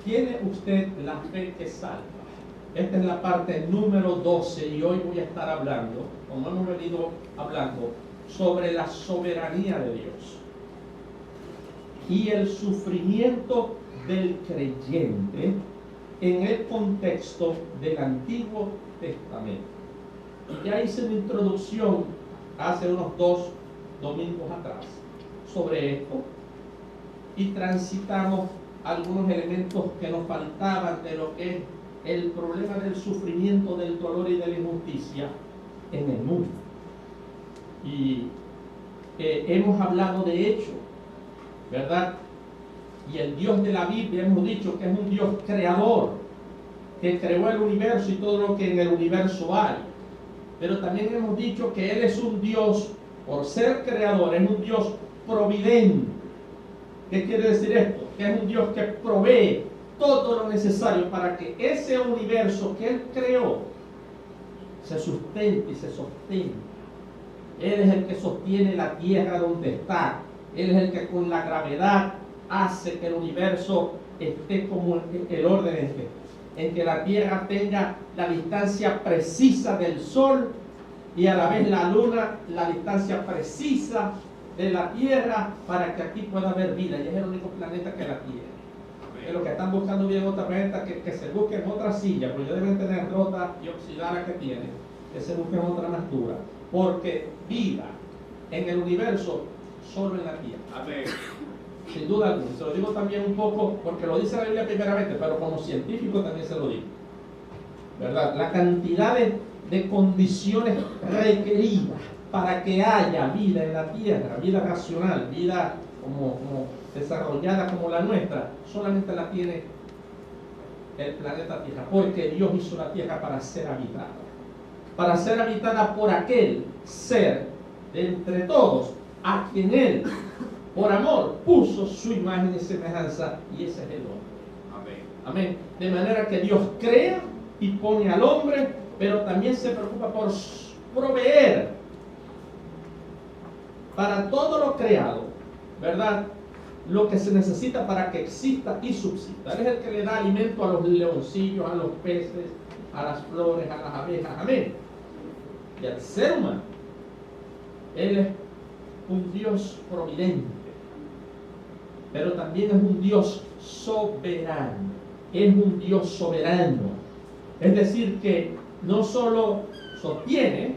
¿Tiene usted la fe que salva? Esta es la parte número 12 y hoy voy a estar hablando, como hemos venido hablando, sobre la soberanía de Dios y el sufrimiento del creyente en el contexto del Antiguo Testamento. Y ya hice una introducción hace unos 2 domingos atrás sobre esto y transitamos algunos elementos que nos faltaban de lo que es el problema del sufrimiento, del dolor y de la injusticia en el mundo. Y hemos hablado de hecho, ¿verdad? Y el Dios de la Biblia hemos dicho que es un Dios creador, que creó el universo y todo lo que en el universo hay. Pero también hemos dicho que Él es un Dios, por ser creador, es un Dios providente. ¿Qué quiere decir esto? Que es un Dios que provee todo lo necesario para que ese universo que Él creó se sustente y se sostenga. Él es el que sostiene la tierra donde está. Él es el que con la gravedad hace que el universo esté como el orden en que la tierra tenga la distancia precisa del sol y a la vez la luna la distancia precisa de la tierra para que aquí pueda haber vida. Y es el único planeta que la tiene. Los que están buscando bien otra planeta, que se busquen otra silla, porque ya deben tener rota y oxidada que tienen, que se busquen otra más dura, porque vida en el universo solo en la tierra. Amén. Sin duda alguna. Se lo digo también un poco porque lo dice la Biblia primeramente, pero como científico también se lo digo, ¿verdad? La cantidad de condiciones requeridas para que haya vida en la tierra, vida racional, vida como desarrollada como la nuestra, solamente la tiene el planeta Tierra, porque Dios hizo la tierra para ser habitada por aquel ser de entre todos a quien Él, por amor, puso su imagen y semejanza, y ese es el hombre. Amén. Amén. De manera que Dios crea y pone al hombre, pero también se preocupa por proveer para todo lo creado, ¿verdad?, lo que se necesita para que exista y subsista. Él es el que le da alimento a los leoncillos, a los peces, a las flores, a las abejas. Amén. Y al ser humano, Él es un Dios providente, pero también es un Dios soberano. Es un Dios soberano. Es decir, que no solo sostiene,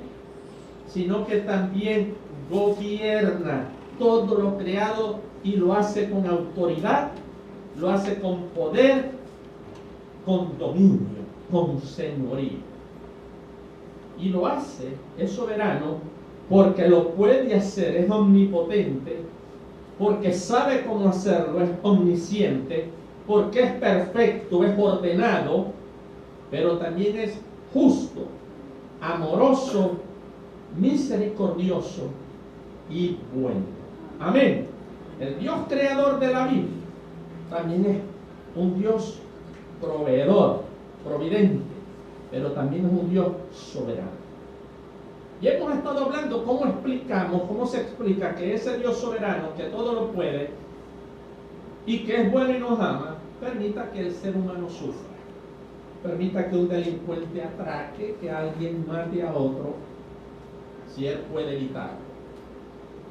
sino que también gobierna todo lo creado y lo hace con autoridad, lo hace con poder, con dominio, con señorío. Y lo hace, es soberano, porque lo puede hacer, es omnipotente, porque sabe cómo hacerlo, es omnisciente, porque es perfecto, es ordenado, pero también es justo, amoroso, misericordioso y bueno. Amén. El Dios creador de la Biblia también es un Dios proveedor, providente, pero también es un Dios soberano. Y hemos estado hablando cómo se explica que ese Dios soberano, que todo lo puede y que es bueno y nos ama, permita que el ser humano sufra, permita que un delincuente atraque, que alguien mate a otro, si él puede evitarlo.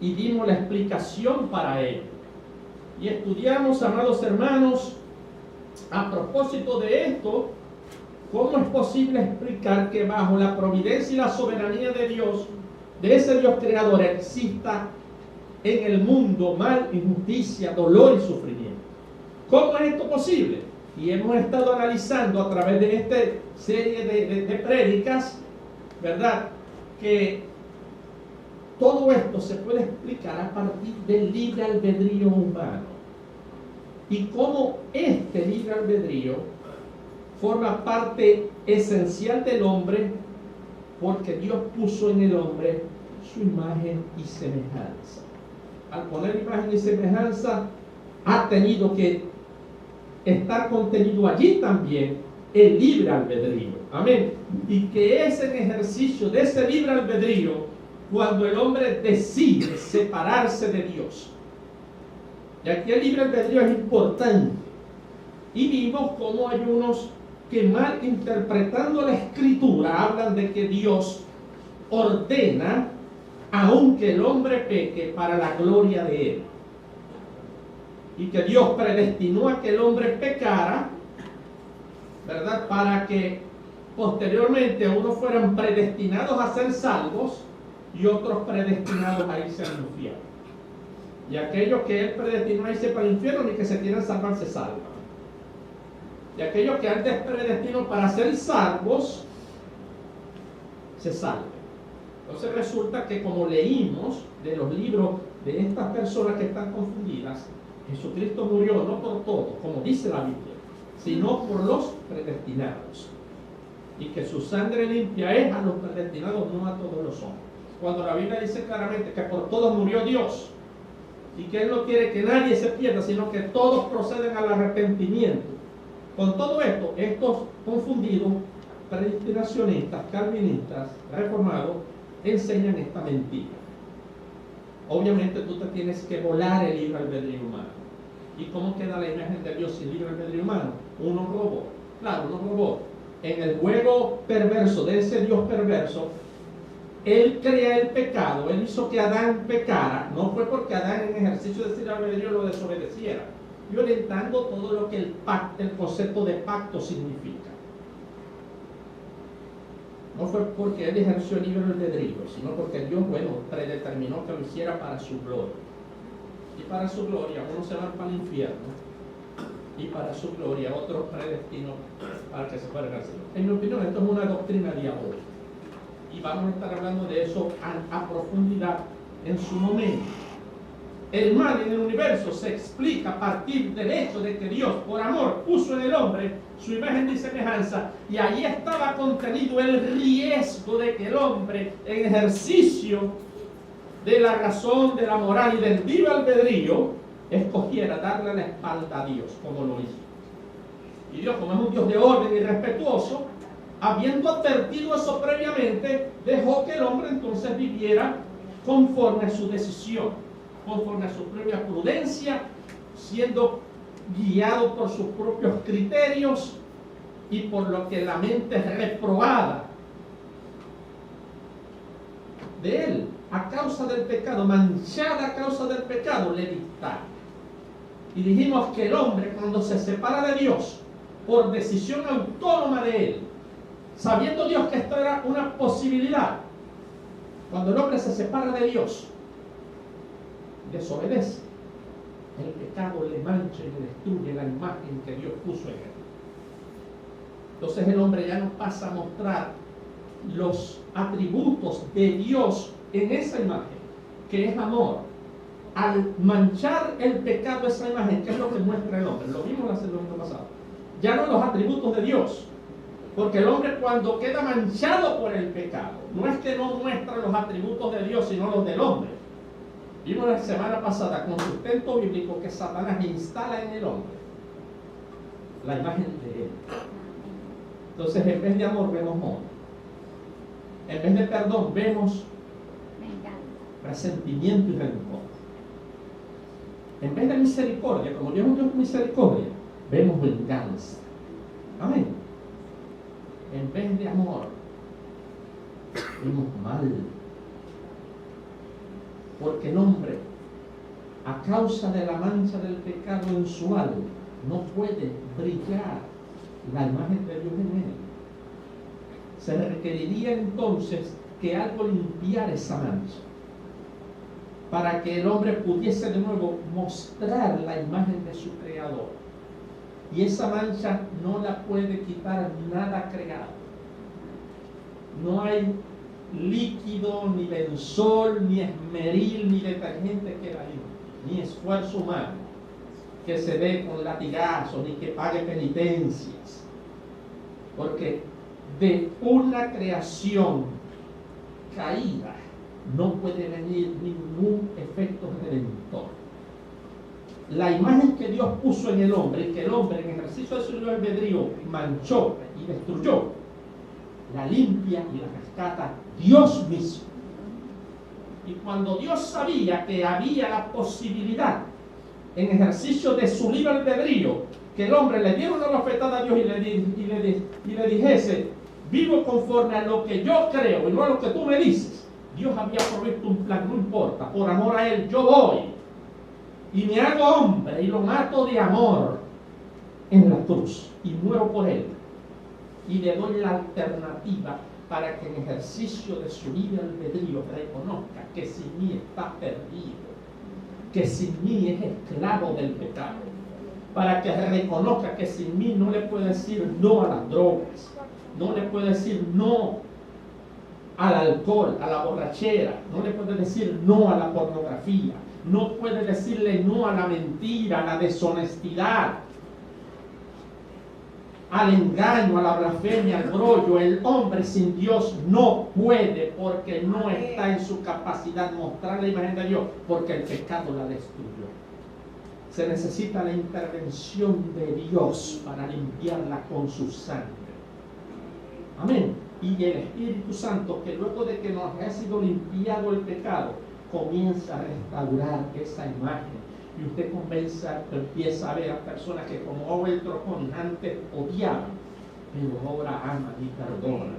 Y dimos la explicación para ello. Y estudiamos, amados hermanos, a propósito de esto, cómo es posible explicar que bajo la providencia y la soberanía de Dios, de ese Dios creador, exista en el mundo mal, injusticia, dolor y sufrimiento. ¿Cómo es esto posible? Y hemos estado analizando a través de esta serie de prédicas, ¿verdad?, que todo esto se puede explicar a partir del libre albedrío humano y cómo este libre albedrío forma parte esencial del hombre, porque Dios puso en el hombre su imagen y semejanza. Al poner imagen y semejanza, ha tenido que estar contenido allí también el libre albedrío. Amén. Y que es en ejercicio de ese libre albedrío cuando el hombre decide separarse de Dios. Y aquí el libre albedrío es importante, Y vimos cómo hay unos que mal interpretando la Escritura hablan de que Dios ordena aunque el hombre peque para la gloria de él. Y que Dios predestinó a que el hombre pecara, ¿verdad? Para que posteriormente unos fueran predestinados a ser salvos y otros predestinados a irse al infierno. Y aquellos que Él predestinó a irse para el infierno, ni que se quieran salvar, se salvan. Y aquellos que antes predestinó para ser salvos, se salvan. Entonces resulta que, como leímos de los libros de estas personas que están confundidas, Jesucristo murió no por todos, como dice la Biblia, sino por los predestinados. Y que su sangre limpia es a los predestinados, no a todos los hombres. Cuando la Biblia dice claramente que por todos murió Dios, y que Él no quiere que nadie se pierda, sino que todos proceden al arrepentimiento. Con todo esto, estos confundidos, predestinacionistas, calvinistas, reformados, enseñan esta mentira. Obviamente tú te tienes que volar el libre albedrío humano. ¿Y cómo queda la imagen de Dios sin libre albedrío humano? Uno robó. Claro, uno robó. En el juego perverso de ese Dios perverso, Él crea el pecado. Él hizo que Adán pecara. No fue porque Adán en ejercicio de libre albedrío lo desobedeciera, violentando todo lo que el concepto de pacto significa. No fue porque Él ejerció libre albedrío, sino porque Dios, predeterminó que lo hiciera para su gloria. Y para su gloria, unos se van para el infierno, y para su gloria, otros predestinó para que se fueran al cielo. En mi opinión, esto es una doctrina diabólica. Y vamos a estar hablando de eso a profundidad en su momento. El mal en el universo se explica a partir del hecho de que Dios, por amor, puso en el hombre su imagen y semejanza, y ahí estaba contenido el riesgo de que el hombre, en ejercicio de la razón, de la moral y del libre albedrío, escogiera darle la espalda a Dios, como lo hizo. Y Dios, como es un Dios de orden y respetuoso, habiendo advertido eso previamente, dejó que el hombre entonces viviera conforme a su decisión, conforme a su propia prudencia, siendo guiado por sus propios criterios y por lo que la mente reprobada de él, a causa del pecado, manchada a causa del pecado, le dictara. Y dijimos que el hombre, cuando se separa de Dios por decisión autónoma de él, sabiendo Dios que esto era una posibilidad, cuando el hombre se separa de Dios, desobedece, el pecado le mancha y le destruye la imagen que Dios puso en él. Entonces el hombre ya no pasa a mostrar los atributos de Dios en esa imagen, que es amor. Al manchar el pecado esa imagen, ¿qué es lo que muestra el hombre? Lo vimos el domingo pasado. Ya no los atributos de Dios, porque el hombre, cuando queda manchado por el pecado, no es que no muestra los atributos de Dios, sino los del hombre. Vimos la semana pasada con sustento bíblico que Satanás instala en el hombre la imagen de él. Entonces, en vez de amor vemos odio. En vez de perdón vemos resentimiento y rencor. En vez de misericordia, como Dios es un Dios de misericordia, vemos venganza. Amén. En vez de amor vemos mal. Porque el hombre, a causa de la mancha del pecado en su alma, no puede brillar la imagen de Dios en él. Se requeriría entonces que algo limpiara esa mancha, para que el hombre pudiese de nuevo mostrar la imagen de su Creador. Y esa mancha no la puede quitar nada creado. No hay líquido, ni benzol, ni esmeril, ni detergente que la limpie, ni esfuerzo humano que se dé con latigazos, ni que pague penitencias. Porque de una creación caída no puede venir ningún efecto redentor. La imagen que Dios puso en el hombre, y que el hombre en ejercicio de su libre albedrío manchó y destruyó, la limpia y la rescata Dios mismo. Y cuando Dios sabía que había la posibilidad, en ejercicio de su libre albedrío, que el hombre le diera una bofetada a Dios y le dijese, vivo conforme a lo que yo creo y no a lo que tú me dices. Dios había provisto un plan, no importa, por amor a Él yo voy y me hago hombre y lo mato de amor en la cruz y muero por Él. Y le doy la alternativa para que en ejercicio de su libre albedrío reconozca que sin mí está perdido, que sin mí es esclavo del pecado, para que reconozca que sin mí no le puede decir no a las drogas, no le puede decir no al alcohol, a la borrachera, no le puede decir no a la pornografía, no puede decirle no a la mentira, a la deshonestidad, al engaño, a la blasfemia, al brollo. El hombre sin Dios no puede, porque no está en su capacidad mostrar la imagen de Dios, porque el pecado la destruyó. Se necesita la intervención de Dios para limpiarla con su sangre. Amén. Y el Espíritu Santo, que luego de que nos ha sido limpiado el pecado, comienza a restaurar esa imagen. Y usted empieza a ver a personas que como Obed el Trojón antes odiaban, pero ahora aman y perdonan.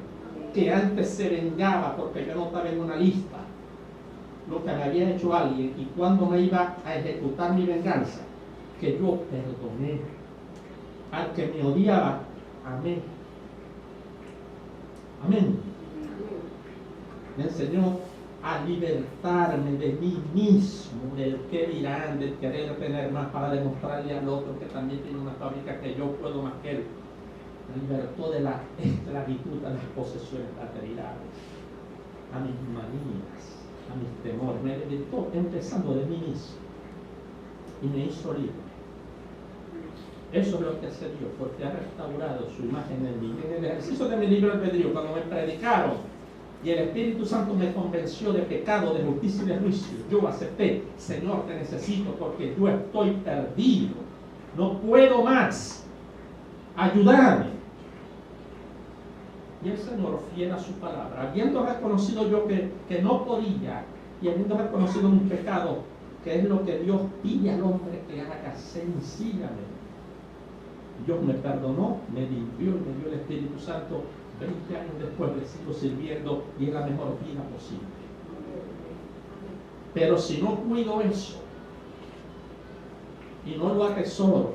Que antes se vengaba porque yo no estaba en una lista lo que me había hecho alguien y cuando me iba a ejecutar mi venganza, que yo perdoné. Al que me odiaba, amén. Amén. Me enseñó a libertarme de mí mismo, del qué dirán, del querer tener más para demostrarle al otro que también tiene una fábrica que yo puedo más que él. Me libertó de la esclavitud a las posesiones materiales, a mis manías, a mis temores. Me libertó empezando de mí mismo y me hizo libre. Eso es lo que hace Dios, porque ha restaurado su imagen en mí. En el ejercicio de mi libre albedrío, cuando me predicaron y el Espíritu Santo me convenció de pecado, de justicia y de juicio, yo acepté: Señor, te necesito porque yo estoy perdido, no puedo más, ayúdame. Y el Señor, fiel a su palabra, habiendo reconocido yo que no podía, y habiendo reconocido un pecado, que es lo que Dios pide al hombre que haga sencillamente, Dios me perdonó, me limpió y me dio el Espíritu Santo. 20 años después le sigo sirviendo y es la mejor vida posible. Pero si no cuido eso y no lo atesoro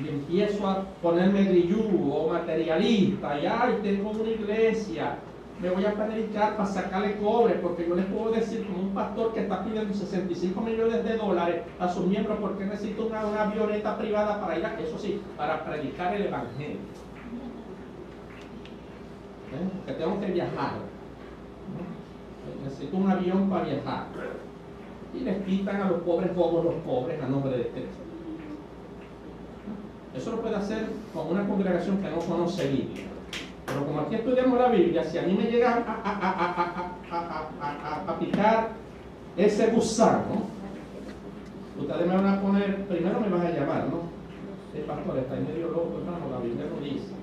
y empiezo a ponerme grillú o materialista y ay, tengo una iglesia, me voy a predicar para sacarle cobre, porque yo les puedo decir como un pastor que está pidiendo 65 millones de dólares a sus miembros porque necesita una avioneta privada para ir a, eso sí, para predicar el evangelio. Que tengo que viajar, ¿no? Necesito un avión para viajar y les quitan a los pobres bobos los pobres a nombre de Cristo. Eso lo puede hacer con una congregación que no conoce Biblia, pero como aquí estudiamos la Biblia, si a mí me llega a picar ese gusano, ustedes me van a poner, primero me van a llamar, ¿no? El pastor está en medio loco, hermano, la Biblia lo dice.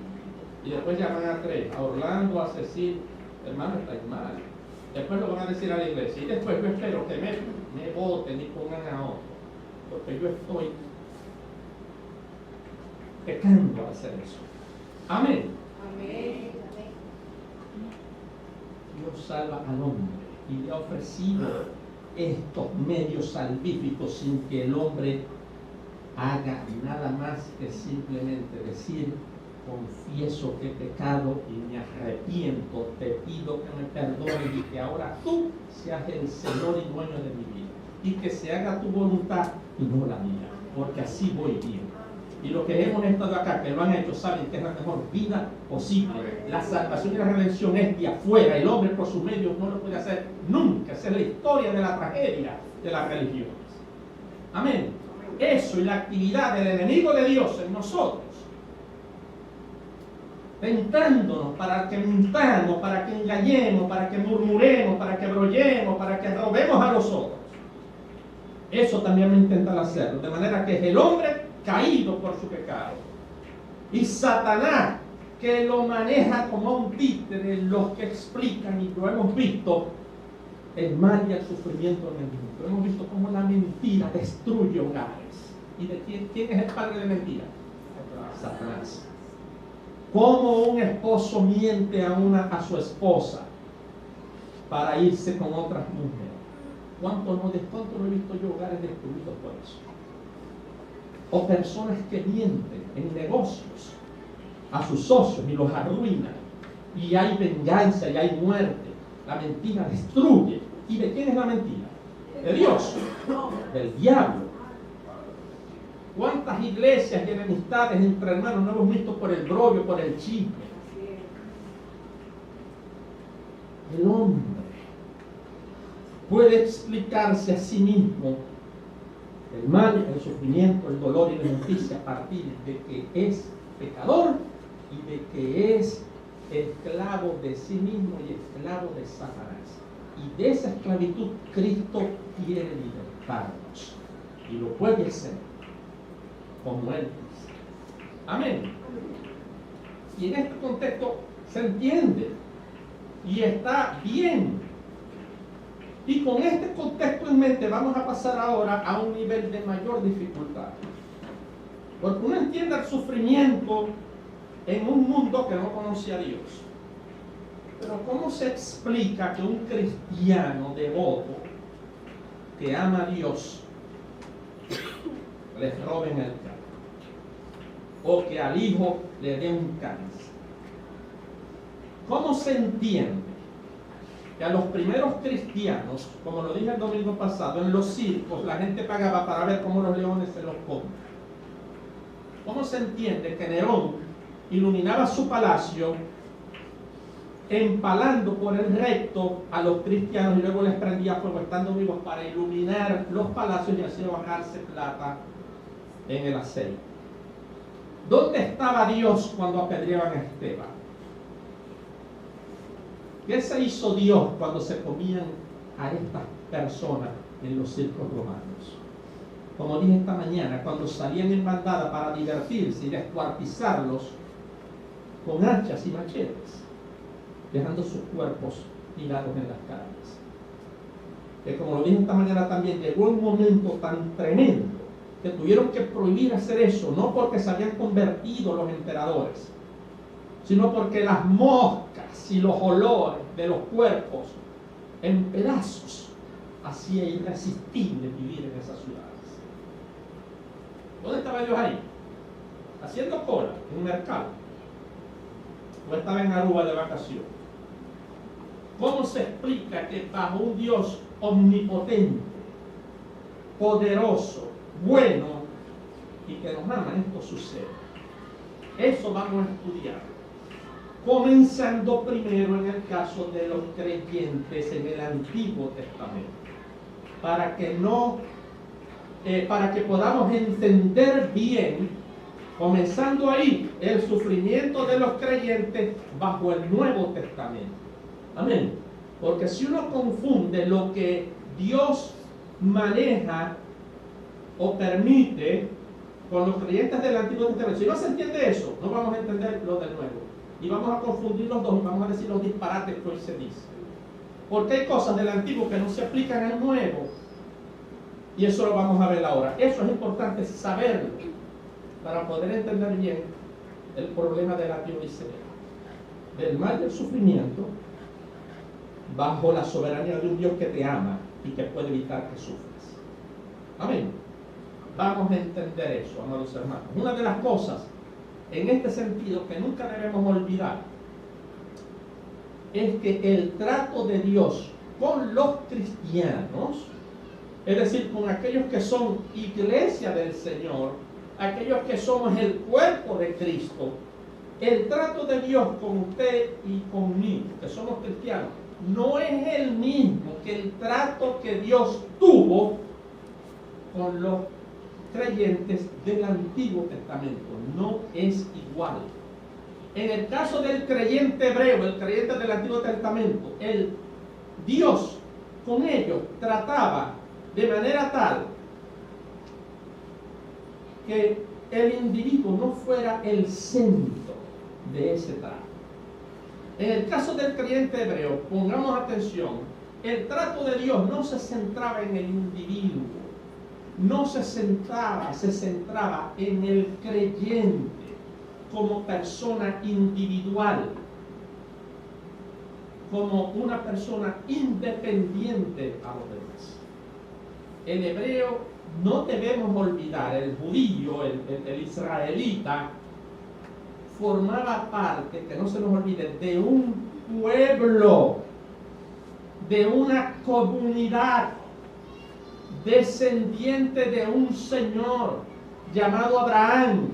Y después llaman a 3, a Orlando, a Cecil, hermano, está mal. Después lo van a decir a la iglesia. Y después yo espero que me voten y pongan a otro. Porque yo estoy pecando al hacer eso. Amén. Amén. Dios salva al hombre y le ha ofrecido estos medios salvíficos sin que el hombre haga nada más que simplemente decir: confieso que he pecado y me arrepiento, te pido que me perdones y que ahora tú seas el Señor y dueño de mi vida y que se haga tu voluntad y no la mía, porque así voy bien. Y los que hemos estado acá, que lo han hecho, saben que es la mejor vida posible. La salvación y la redención es de afuera, el hombre por sus medios no lo puede hacer nunca. Esa es la historia de la tragedia de las religiones. Amén. Eso y la actividad del enemigo de Dios en nosotros, tentándonos para que mintamos, para que engañemos, para que murmuremos, para que brollemos, para que robemos a los otros. Eso también me intentan hacerlo, de manera que es el hombre caído por su pecado. Y Satanás, que lo maneja como un títere, los que explican, y lo hemos visto, el mal y el sufrimiento en el mundo. Hemos visto cómo la mentira destruye hogares. ¿Y de quién es el padre de mentira? Satanás. ¿Cómo un esposo miente a su esposa para irse con otras mujeres? ¿Cuánto no he visto yo hogares destruidos por eso? O personas que mienten en negocios a sus socios y los arruinan. Y hay venganza y hay muerte. La mentira destruye. ¿Y de quién es la mentira? De Dios. Del diablo. ¿Cuántas iglesias y enemistades entre hermanos no hemos visto por el brollo, por el chisme? El hombre puede explicarse a sí mismo el mal, el sufrimiento, el dolor y la injusticia a partir de que es pecador y de que es esclavo de sí mismo y esclavo de Satanás. Y de esa esclavitud Cristo quiere libertarnos. Y lo puede hacer como Él dice. Amén. Y en este contexto se entiende y está bien. Y con este contexto en mente vamos a pasar ahora a un nivel de mayor dificultad. Porque uno entiende el sufrimiento en un mundo que no conoce a Dios. Pero ¿cómo se explica que un cristiano devoto que ama a Dios les roben el carro? O que al hijo le dé un cáncer. ¿Cómo se entiende que a los primeros cristianos, como lo dije el domingo pasado, en los circos la gente pagaba para ver cómo los leones se los comen? ¿Cómo se entiende que Nerón iluminaba su palacio empalando por el recto a los cristianos y luego les prendía fuego estando vivos para iluminar los palacios y así bajarse plata en el aceite? ¿Dónde estaba Dios cuando apedreaban a Esteban? ¿Qué se hizo Dios cuando se comían a estas personas en los circos romanos? Como dije esta mañana, cuando salían en bandada para divertirse y descuartizarlos con hachas y machetes, dejando sus cuerpos tirados en las calles. Que como lo dije esta mañana también, llegó un momento tan tremendo que tuvieron que prohibir hacer eso, no porque se habían convertido los emperadores, sino porque las moscas y los olores de los cuerpos en pedazos hacía irresistible vivir en esas ciudades. ¿Dónde estaba Dios ahí? Haciendo cola en un mercado. O estaba en Aruba de vacación. ¿Cómo se explica que bajo un Dios omnipotente, poderoso, bueno y que nos ama esto sucede? Eso vamos a estudiar. Comenzando primero en el caso de los creyentes en el Antiguo Testamento. Para que podamos entender bien, comenzando ahí, el sufrimiento de los creyentes bajo el Nuevo Testamento. Amén. Porque si uno confunde lo que Dios maneja o permite con los creyentes del Antiguo Testamento, si no se entiende eso, no vamos a entender lo del Nuevo. Y vamos a confundir los dos y vamos a decir los disparates que hoy se dice. Porque hay cosas del Antiguo que no se aplican al Nuevo. Y eso lo vamos a ver ahora. Eso es importante saberlo para poder entender bien el problema de la teodicea, del mal del sufrimiento bajo la soberanía de un Dios que te ama y que puede evitar que sufras. Amén. Vamos a entender eso, amados hermanos. Una de las cosas en este sentido que nunca debemos olvidar es que el trato de Dios con los cristianos, es decir, con aquellos que son iglesia del Señor, aquellos que somos el cuerpo de Cristo, el trato de Dios con usted y conmigo, que somos cristianos, no es el mismo que el trato que Dios tuvo con los creyentes del Antiguo Testamento. No es igual. En el caso del creyente hebreo, el creyente del Antiguo Testamento, el Dios con ellos trataba de manera tal que el individuo no fuera el centro de ese trato. En el caso del creyente hebreo, pongamos atención, el trato de Dios no se centraba en el individuo, no se centraba en el creyente como persona individual, como una persona independiente a los demás. El hebreo, no debemos olvidar, el judío, el israelita, formaba parte, que no se nos olvide, de un pueblo, de una comunidad, descendiente de un señor llamado Abraham,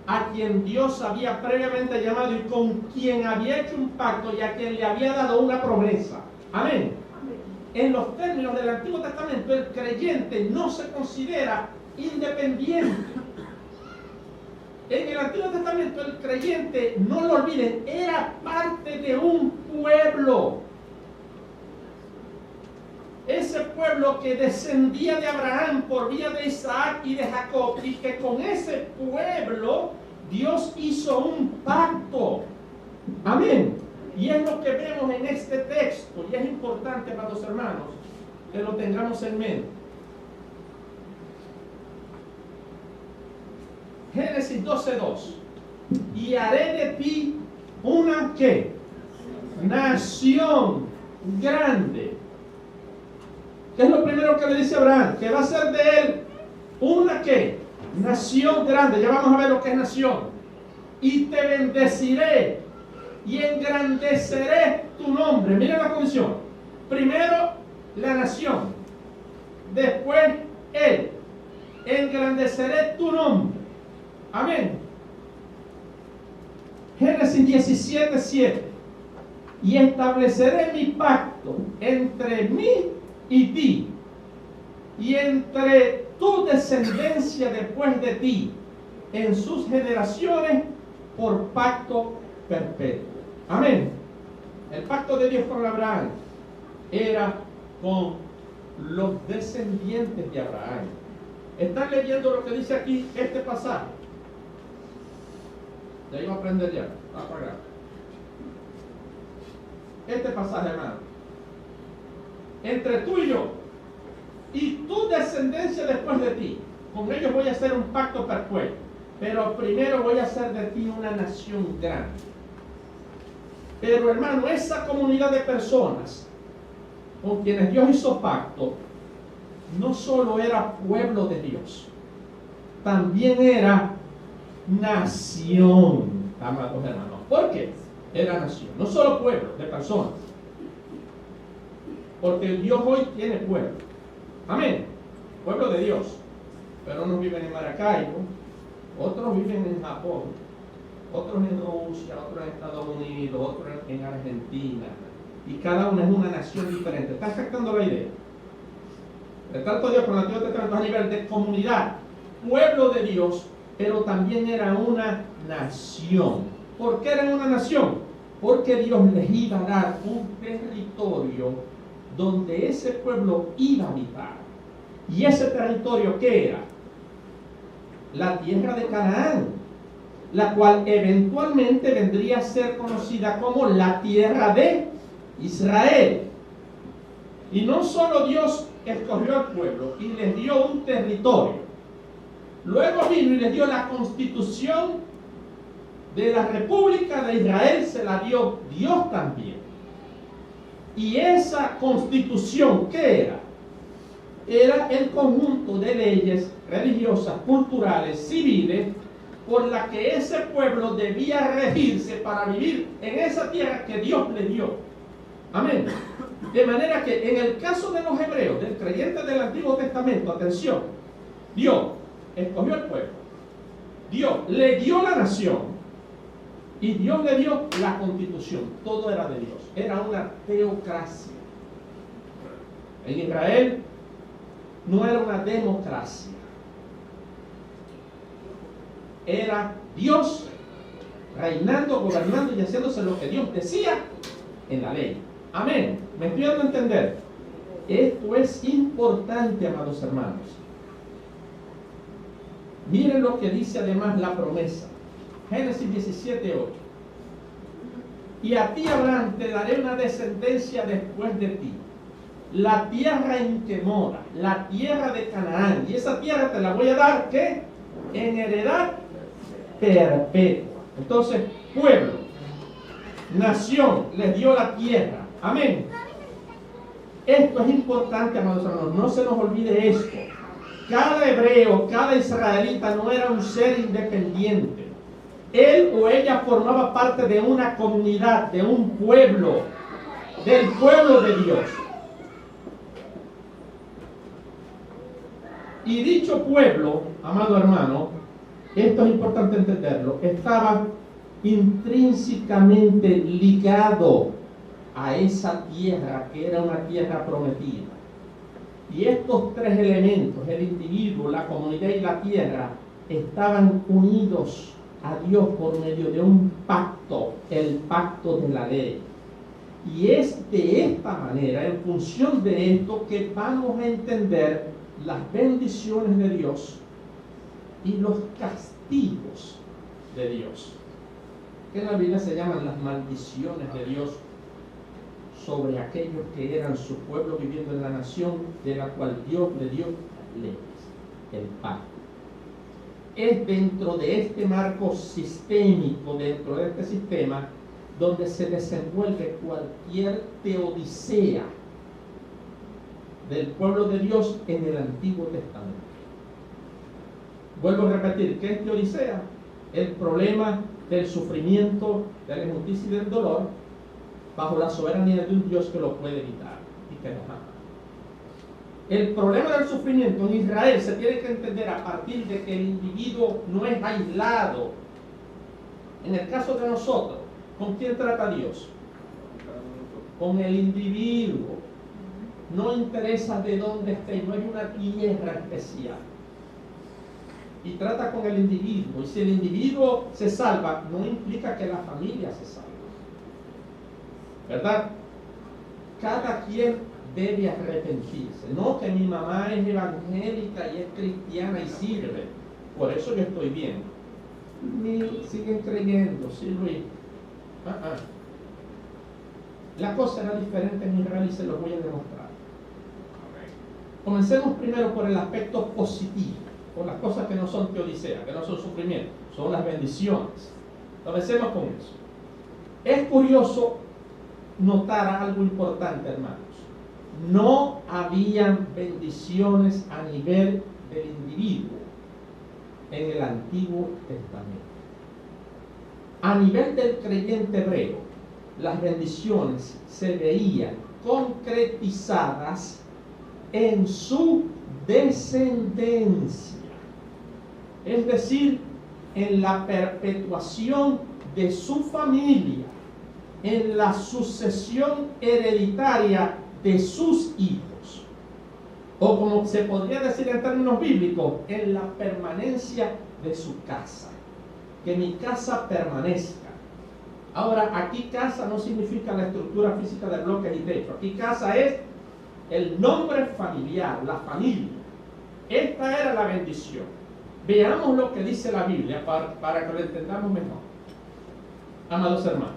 a quien Dios había previamente llamado y con quien había hecho un pacto y a quien le había dado una promesa. Amén. En los términos del Antiguo Testamento, el creyente no se considera independiente. En el Antiguo Testamento, el creyente, no lo olviden, era parte de un pueblo. Ese pueblo que descendía de Abraham por vía de Isaac y de Jacob, y que con ese pueblo Dios hizo un pacto. Amén. Y es lo que vemos en este texto, y es importante, para los hermanos, que lo tengamos en mente. Génesis 12:2. Y haré de ti una ¿qué? Nación grande. ¿Qué es lo primero que le dice Abraham? Que va a ser de él una ¿qué? Nación grande. Ya vamos a ver lo que es nación. Y te bendeciré y engrandeceré tu nombre. Miren la condición. Primero la nación. Después él. Engrandeceré tu nombre. Amén. Génesis 17:7. Y estableceré mi pacto entre mí y ti, y entre tu descendencia después de ti, en sus generaciones, por pacto perpetuo. Amén. El pacto de Dios con Abraham era con los descendientes de Abraham. ¿Están leyendo lo que dice aquí este pasaje? Ya iba a aprender ya, a apagar. Este pasaje, hermano. Entre tú y yo, y tu descendencia después de ti, con ellos voy a hacer un pacto perpetuo, pero primero voy a hacer de ti una nación grande. Pero hermano, esa comunidad de personas con quienes Dios hizo pacto, no solo era pueblo de Dios, también era nación, amados hermanos. ¿Por qué? Era nación, no solo pueblo de personas. Porque Dios hoy tiene pueblo. Amén. Pueblo de Dios. Pero unos viven en Maracaibo, otros viven en Japón, otros en Rusia, otros en Estados Unidos, otros en Argentina. Y cada una es una nación diferente. ¿Está afectando la idea? El trato de Dios con el Antiguo Testamento a nivel de comunidad, pueblo de Dios, pero también era una nación. ¿Por qué eran una nación? Porque Dios les iba a dar un territorio donde ese pueblo iba a habitar. ¿Y ese territorio qué era? La tierra de Canaán, la cual eventualmente vendría a ser conocida como la tierra de Israel. Y no solo Dios escogió al pueblo y les dio un territorio, luego vino y les dio la constitución de la República de Israel, se la dio Dios también. Y esa constitución, ¿qué era? Era el conjunto de leyes religiosas, culturales, civiles, por la que ese pueblo debía regirse para vivir en esa tierra que Dios le dio. Amén. De manera que en el caso de los hebreos, del creyente del Antiguo Testamento, atención, Dios escogió el pueblo, Dios le dio la nación y Dios le dio la constitución. Todo era de Dios, era una teocracia. En Israel no era una democracia, era Dios reinando, gobernando y haciéndose lo que Dios decía en la ley. Amén. ¿Me estoy dando a entender? Esto es importante, amados hermanos. Miren lo que dice además la promesa. Génesis 17:8. Y a ti, Abraham, te daré una descendencia después de ti, la tierra en que mora, la tierra de Canaán. Y esa tierra te la voy a dar, ¿qué? En heredad perpetua. Entonces, pueblo, nación, les dio la tierra. Amén. Esto es importante, amados hermanos, no se nos olvide esto. Cada hebreo, cada israelita no era un ser independiente. Él o ella formaba parte de una comunidad, de un pueblo, del pueblo de Dios. Y dicho pueblo, amado hermano, esto es importante entenderlo, estaba intrínsecamente ligado a esa tierra que era una tierra prometida. Y estos tres elementos, el individuo, la comunidad y la tierra, estaban unidos a Dios por medio de un pacto, el pacto de la ley. Y es de esta manera, en función de esto, que vamos a entender las bendiciones de Dios y los castigos de Dios, que en la Biblia se llaman las maldiciones de Dios sobre aquellos que eran su pueblo viviendo en la nación de la cual Dios le dio las leyes, el pacto. Es dentro de este marco sistémico, dentro de este sistema, donde se desenvuelve cualquier teodicea del pueblo de Dios en el Antiguo Testamento. Vuelvo a repetir, ¿qué es teodicea? El problema del sufrimiento, de la injusticia y del dolor, bajo la soberanía de un Dios que lo puede evitar y que nos ama. El problema del sufrimiento en Israel se tiene que entender a partir de que el individuo no es aislado. En el caso de nosotros, ¿con quién trata Dios? Con el individuo. No interesa de dónde esté, no hay una tierra especial. Y trata con el individuo. Y si el individuo se salva, no implica que la familia se salve. ¿Verdad? Cada quien debe arrepentirse. No que mi mamá es evangélica y es cristiana y sirve. Por eso yo estoy bien. Siguen creyendo, sí, Luis. La cosa era diferente en Israel y se los voy a demostrar. Comencemos primero por el aspecto positivo, por las cosas que no son teodiceas, que no son sufrimientos, son las bendiciones. Comencemos con eso. Es curioso notar algo importante, hermanos. No habían bendiciones a nivel del individuo en el Antiguo Testamento. A nivel del creyente hebreo, las bendiciones se veían concretizadas en su descendencia, es decir, en la perpetuación de su familia, en la sucesión hereditaria de sus hijos, o como se podría decir en términos bíblicos, en la permanencia de su casa, que mi casa permanezca. Ahora, aquí casa no significa la estructura física de bloques y techo, aquí casa es el nombre familiar, la familia. Esta era la bendición. Veamos lo que dice la Biblia para que lo entendamos mejor. Amados hermanos,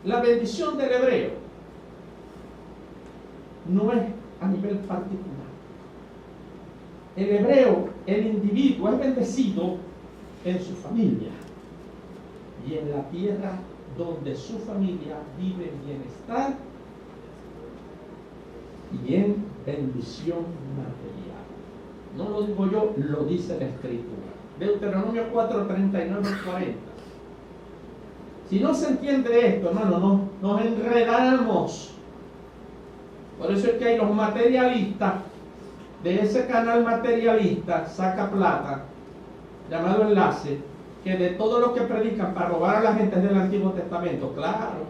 la bendición del hebreo no es a nivel particular. El hebreo, el individuo, es bendecido en su familia y en la tierra donde su familia vive en bienestar y en bendición material. No lo digo yo, lo dice la Escritura. Deuteronomio 4, 39, 40. Si no se entiende esto, hermano, nos enredamos. Por eso es que hay los materialistas, de ese canal materialista, Saca Plata, llamado Enlace, que de todo lo que predican para robar a la gente es del Antiguo Testamento. Claro.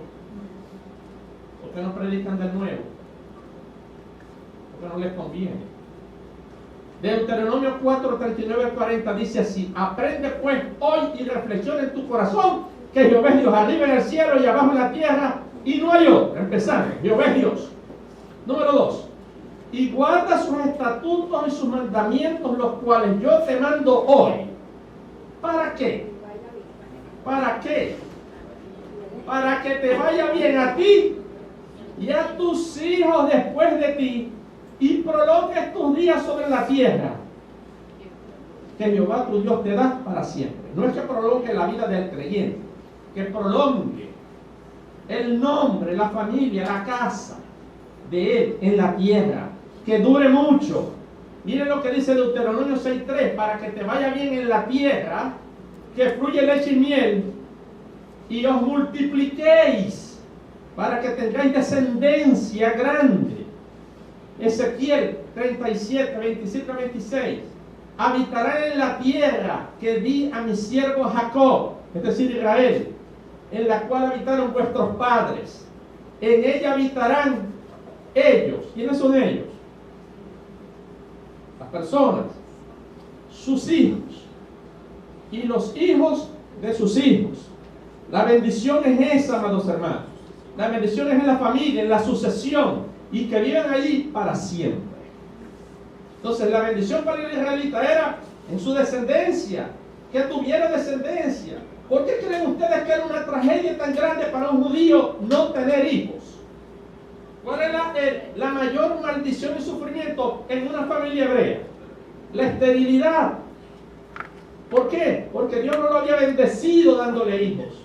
¿Por qué no predican del Nuevo? Porque no les conviene. Deuteronomio 4, 39, 40 dice así: aprende pues hoy y reflexiona en tu corazón que Jehová es Dios, arriba en el cielo y abajo en la tierra, y no hay otro. Empezamos, Jehová es Dios. Número 2, y guarda sus estatutos y sus mandamientos, los cuales yo te mando hoy. ¿Para qué? ¿Para qué? Para que te vaya bien a ti y a tus hijos después de ti, y prolongues tus días sobre la tierra que Jehová tu Dios te da para siempre. No es que prolongue la vida del creyente, que prolongue el nombre, la familia, la casa de él en la tierra, que dure mucho. Miren lo que dice Deuteronomio 6:3, para que te vaya bien en la tierra, que fluye leche y miel, y os multipliquéis, para que tengáis descendencia grande. Ezequiel 37, 25 a 26. Habitarán en la tierra que di a mi siervo Jacob, es decir, Israel, en la cual habitaron vuestros padres. En ella habitarán ellos. ¿Quiénes son ellos? Las personas, sus hijos y los hijos de sus hijos. La bendición es esa, amados hermanos. La bendición es en la familia, en la sucesión, y que vivan allí para siempre. Entonces la bendición para el israelita era en su descendencia, que tuviera descendencia. ¿Por qué creen ustedes que era una tragedia tan grande para un judío no tener hijos? ¿Cuál es la mayor maldición y sufrimiento en una familia hebrea? La esterilidad. ¿Por qué? Porque Dios no lo había bendecido dándole hijos.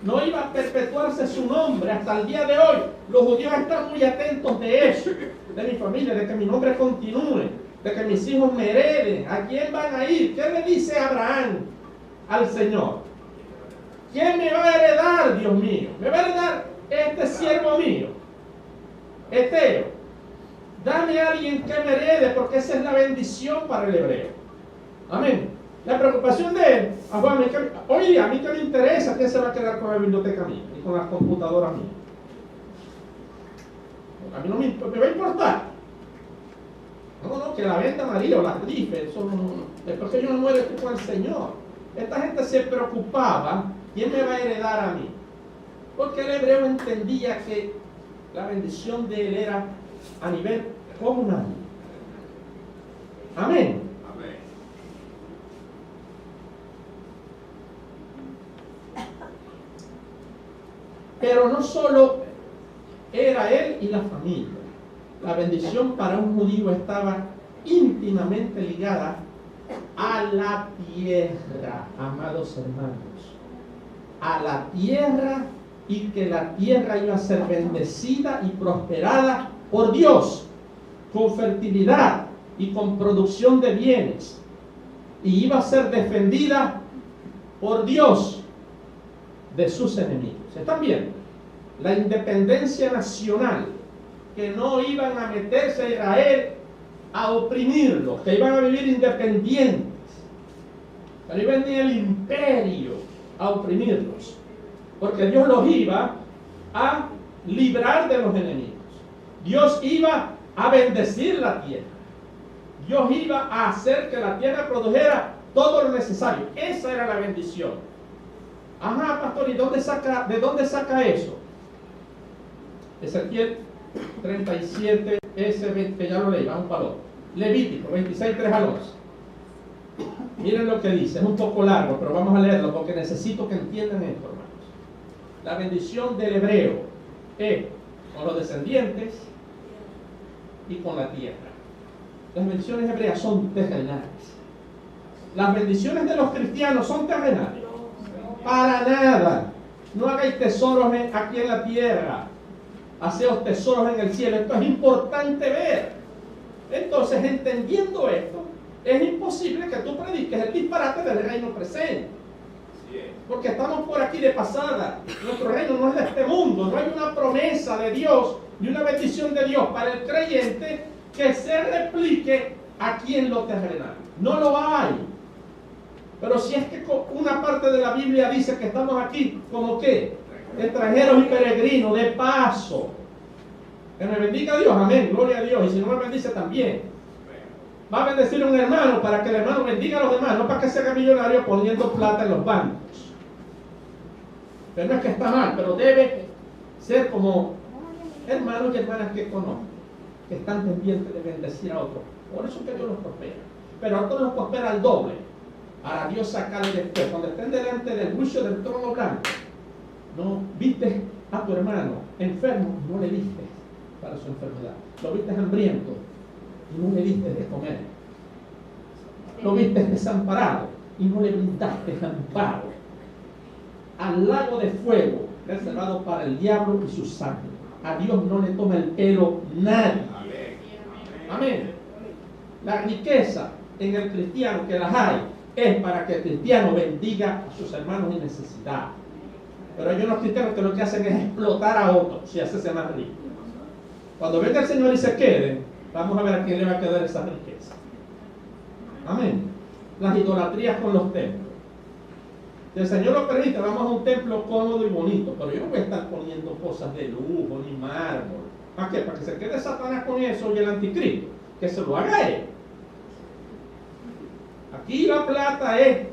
No iba a perpetuarse su nombre hasta el día de hoy. Los judíos están muy atentos de eso, de mi familia, de que mi nombre continúe, de que mis hijos me hereden. ¿A quién van a ir? ¿Qué le dice Abraham al Señor? ¿Quién me va a heredar, Dios mío? ¿Me va a heredar este siervo mío? Eteo. Dame a alguien que me herede, porque esa es la bendición para el hebreo. Amén. La preocupación de él, oye, a mí que me interesa quién se va a quedar con la biblioteca mía y con las computadoras mías. A mí no me va a importar. No, que la venda María o la rife, eso no. Después que yo me muera con el Señor. Esta gente se preocupaba, ¿quién me va a heredar a mí? Porque el hebreo entendía que la bendición de él era a nivel comunal. Amén. Pero no solo era él y la familia. La bendición para un judío estaba íntimamente ligada a la tierra, amados hermanos. A la tierra, y que la tierra iba a ser bendecida y prosperada por Dios, con fertilidad y con producción de bienes. Y iba a ser defendida por Dios de sus enemigos. ¿Están viendo? La independencia nacional, que no iban a meterse a Israel a oprimirlos, que iban a vivir independientes, que no iba ni el imperio a oprimirlos, porque Dios los iba a librar de los enemigos. Dios iba a bendecir la tierra. Dios iba a hacer que la tierra produjera todo lo necesario. Esa era la bendición. Ajá, pastor, ¿y de dónde saca eso? Ezequiel 37, que ya lo leí, vamos para otro. Levítico 26, 3 al 11. Miren lo que dice, es un poco largo, pero vamos a leerlo porque necesito que entiendan esto, hermanos. La bendición del hebreo es con los descendientes y con la tierra. Las bendiciones hebreas son terrenales. Las bendiciones de los cristianos son terrenales. Para nada. No hagáis tesoros aquí en la tierra. Haceos tesoros en el cielo. Esto es importante ver. Entonces, entendiendo esto, es imposible que tú prediques el disparate del reino presente. Porque estamos por aquí de pasada. Nuestro reino no es de este mundo. No hay una promesa de Dios y una bendición de Dios para el creyente que se replique aquí en lo terrenal. No lo hay. Pero si es que una parte de la Biblia dice que estamos aquí como que extranjeros y peregrinos, de paso. Que me bendiga Dios, amén, gloria a Dios. Y si no me bendice también. Va a bendecir a un hermano para que el hermano bendiga a los demás, no para que se haga millonario poniendo plata en los bancos. Pero no es que está mal, pero debe ser como hermanos y hermanas que conozco, que están pendientes de bendecir a otros. Por eso que Dios los prospera. Pero a otros los prospera al doble. Para Dios sacarle después, cuando estén delante del juicio del trono blanco. No, viste a tu hermano enfermo y no le diste para su enfermedad. Lo viste hambriento y no le diste de comer. Lo viste desamparado y no le brindaste amparo. Al lago de fuego reservado para el diablo y sus ángeles. A Dios no le toma el pelo nadie. Amén. La riqueza en el cristiano, que las hay, es para que el cristiano bendiga a sus hermanos en necesidad. Pero hay unos cristianos que lo que hacen es explotar a otros y hacerse más ricos. Cuando venga el Señor y se quede, vamos a ver a quién le va a quedar esa riqueza. Amén. Las idolatrías con los templos. Si el Señor lo permite, vamos a un templo cómodo y bonito, pero yo no voy a estar poniendo cosas de lujo ni mármol. ¿Para qué? Para que se quede Satanás con eso y el anticristo. Que se lo haga él. Aquí la plata es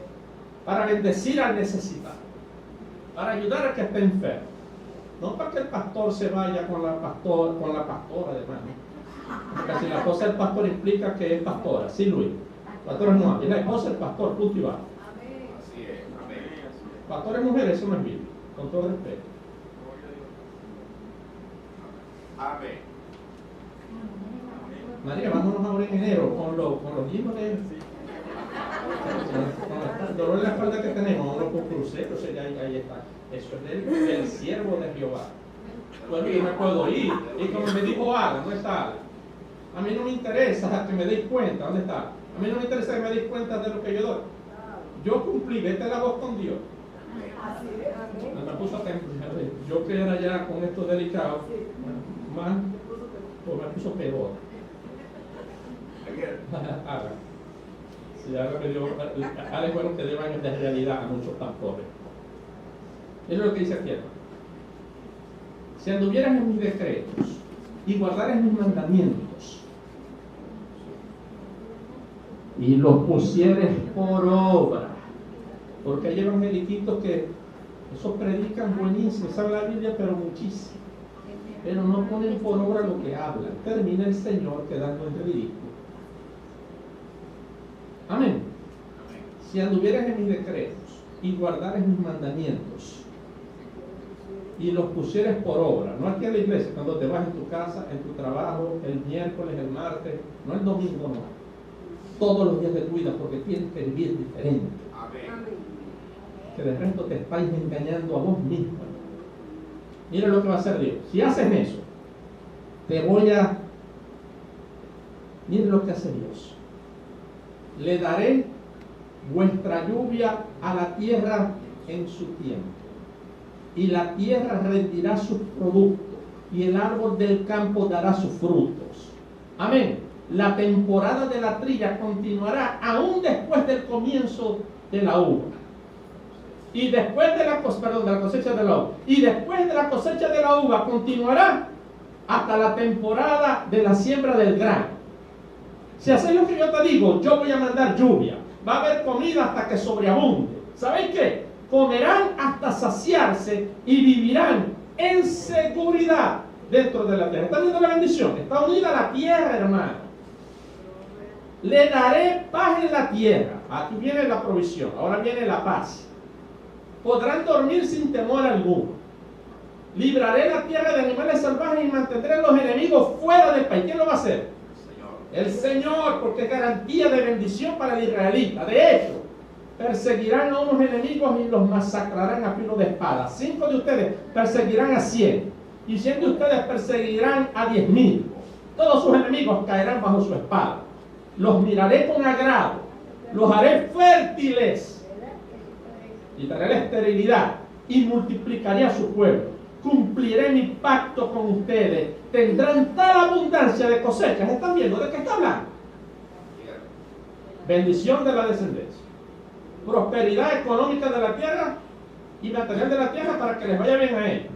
para bendecir al necesitado, para ayudar al que esté enfermo. No para que el pastor se vaya con la pastora además. Porque si la esposa del pastor implica que es pastora, sí, Luis. Pastores no hay, es la esposa del pastor, punto y va. Así es, amén. Pastores mujeres, eso no es bíblico, con todo respeto. Amén. María, vámonos ahora en enero con los hijos de con el dolor en la espalda que tenemos, vámonos con cruceros, ahí está. Eso es del siervo de Jehová. Bueno, yo me puedo ir. Y como me dijo Ada, no está Ada. A mí no me interesa que me deis cuenta, ¿dónde está? A mí no me interesa que me deis cuenta de lo que yo doy. Yo cumplí, vete la voz con Dios. Me puso atento. Yo que era ya con esto delicado, más, pues me puso peor. Ada. Sí, ahora me dio, ahora es bueno que dio años de realidad a muchos pastores. Eso es lo que dice aquí. Si anduvieras en mis decretos y guardaras mis mandamientos y los pusieres por obra, porque hay evangeliquitos que esos predican buenísimo, saben la Biblia pero muchísimo, pero no ponen por obra lo que hablan. Termina el Señor quedando en ridículo. Amén. Si anduvieras en mis decretos y guardaras mis mandamientos y los pusieras por obra, no aquí en la iglesia, cuando te vas en tu casa, en tu trabajo, el miércoles, el martes, no el domingo, no. Todos los días de tu vida, porque tienes que vivir diferente. Amén. Que de resto te estáis engañando a vos mismo. Mira lo que va a hacer Dios. Si haces eso, te voy a... Mira lo que hace Dios. Le daré vuestra lluvia a la tierra en su tiempo, y la tierra rendirá sus productos, y el árbol del campo dará sus frutos. Amén. La temporada de la trilla continuará aún después del comienzo de la uva. Y después de la cosecha de la uva. Y después de la cosecha de la uva continuará hasta la temporada de la siembra del grano. Si haces lo que yo te digo, yo voy a mandar lluvia. Va a haber comida hasta que sobreabunde. ¿Sabéis qué? Comerán hasta saciarse y vivirán en seguridad dentro de la tierra. ¿Están viendo la bendición? Está unida a la tierra, hermano. Le daré paz en la tierra. Aquí viene la provisión. Ahora viene la paz. Podrán dormir sin temor alguno. Libraré la tierra de animales salvajes y mantendré a los enemigos fuera del país. ¿Quién lo va a hacer? El Señor, porque es garantía de bendición para el israelita. De hecho, perseguirán a unos enemigos y los masacrarán a filo de espada. 5 de ustedes perseguirán a 100, y 100 de ustedes perseguirán a 10,000. Todos sus enemigos caerán bajo su espada. Los miraré con agrado, los haré fértiles, quitaré la esterilidad y multiplicaré a su pueblo. Cumpliré mi pacto con ustedes. Tendrán tal abundancia de cosechas. ¿Están viendo de qué está hablando? Bendición de la descendencia, prosperidad económica de la tierra y material de la tierra para que les vaya bien a ellos.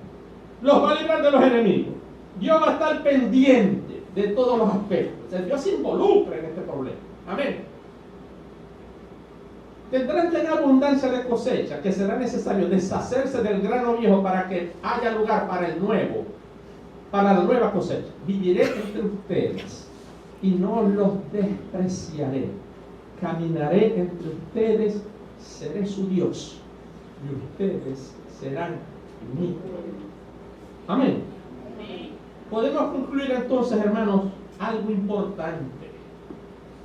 Los va a librar de los enemigos. Dios va a estar pendiente de todos los aspectos. O sea, Dios se involucra en este problema. Amén. Tendrán tan abundancia de cosecha que será necesario deshacerse del grano viejo para que haya lugar para el nuevo, para la nueva cosecha. Viviré entre ustedes y no los despreciaré. Caminaré entre ustedes, y seré su Dios, y ustedes serán mi pueblo. Amén. Podemos concluir entonces, hermanos, algo importante,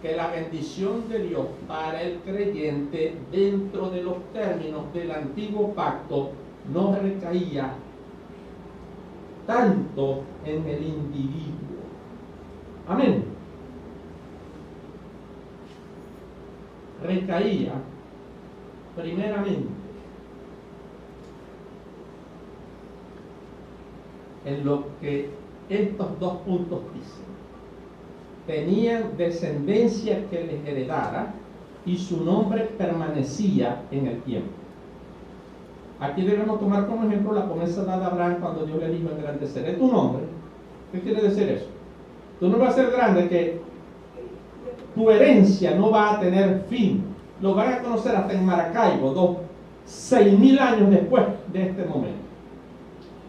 que la bendición de Dios para el creyente dentro de los términos del antiguo pacto no recaía tanto en el individuo. Amén. Recaía primeramente en lo que estos dos puntos dicen. Tenían descendencia que les heredara y su nombre permanecía en el tiempo. Aquí debemos tomar como ejemplo la promesa dada a Abraham cuando Dios le dijo: engrandeceré tu nombre. ¿Qué quiere decir eso? Tú no vas a ser grande, que tu herencia no va a tener fin. Lo van a conocer hasta en Maracaibo, 6.000 años después de este momento.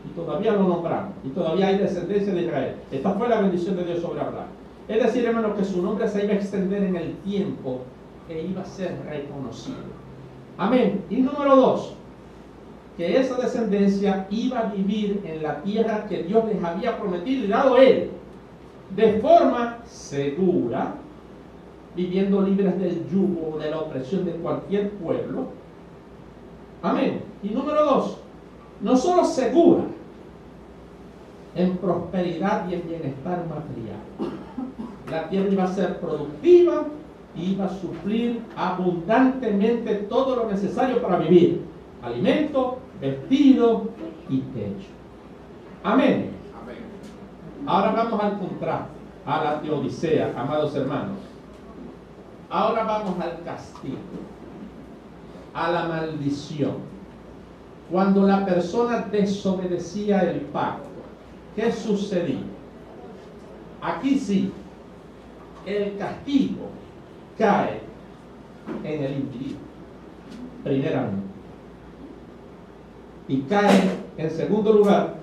Y todavía lo nombramos. Y todavía hay descendencia de Israel. Esta fue la bendición de Dios sobre Abraham. Es decir, hermano, que su nombre se iba a extender en el tiempo e iba a ser reconocido. Amén. Y número 2, que esa descendencia iba a vivir en la tierra que Dios les había prometido y dado a él, de forma segura, viviendo libres del yugo o de la opresión de cualquier pueblo. Amén. Y número 2, no solo segura, en prosperidad y en bienestar material. La tierra iba a ser productiva y iba a suplir abundantemente todo lo necesario para vivir: alimento, vestido y techo. Amén. Amén. Ahora vamos al contraste, a la teodicea, amados hermanos. Ahora vamos al castigo, a la maldición. Cuando la persona desobedecía el pacto, ¿qué sucedía? Aquí sí, el castigo cae en el individuo, primeramente. Y cae, en segundo lugar,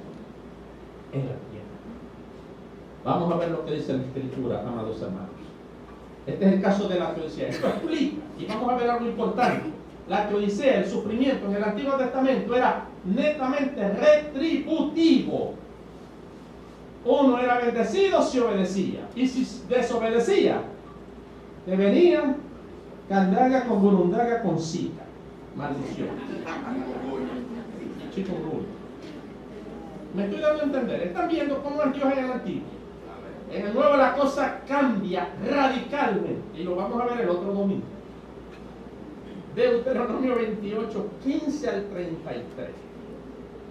en la tierra. Vamos a ver lo que dice la Escritura, amados hermanos. Este es el caso de la teodicea. Esto explica, y vamos a ver algo importante. La teodicea, el sufrimiento en el Antiguo Testamento era netamente retributivo. Uno era bendecido si obedecía, y si desobedecía, te venía candanga con burundaga con zika, maldición, chikungunya. Me estoy dando a entender. Están viendo cómo es Dios en el Antiguo. En el Nuevo la cosa cambia radicalmente, y lo vamos a ver el otro domingo. Deuteronomio 28, 15 al 33.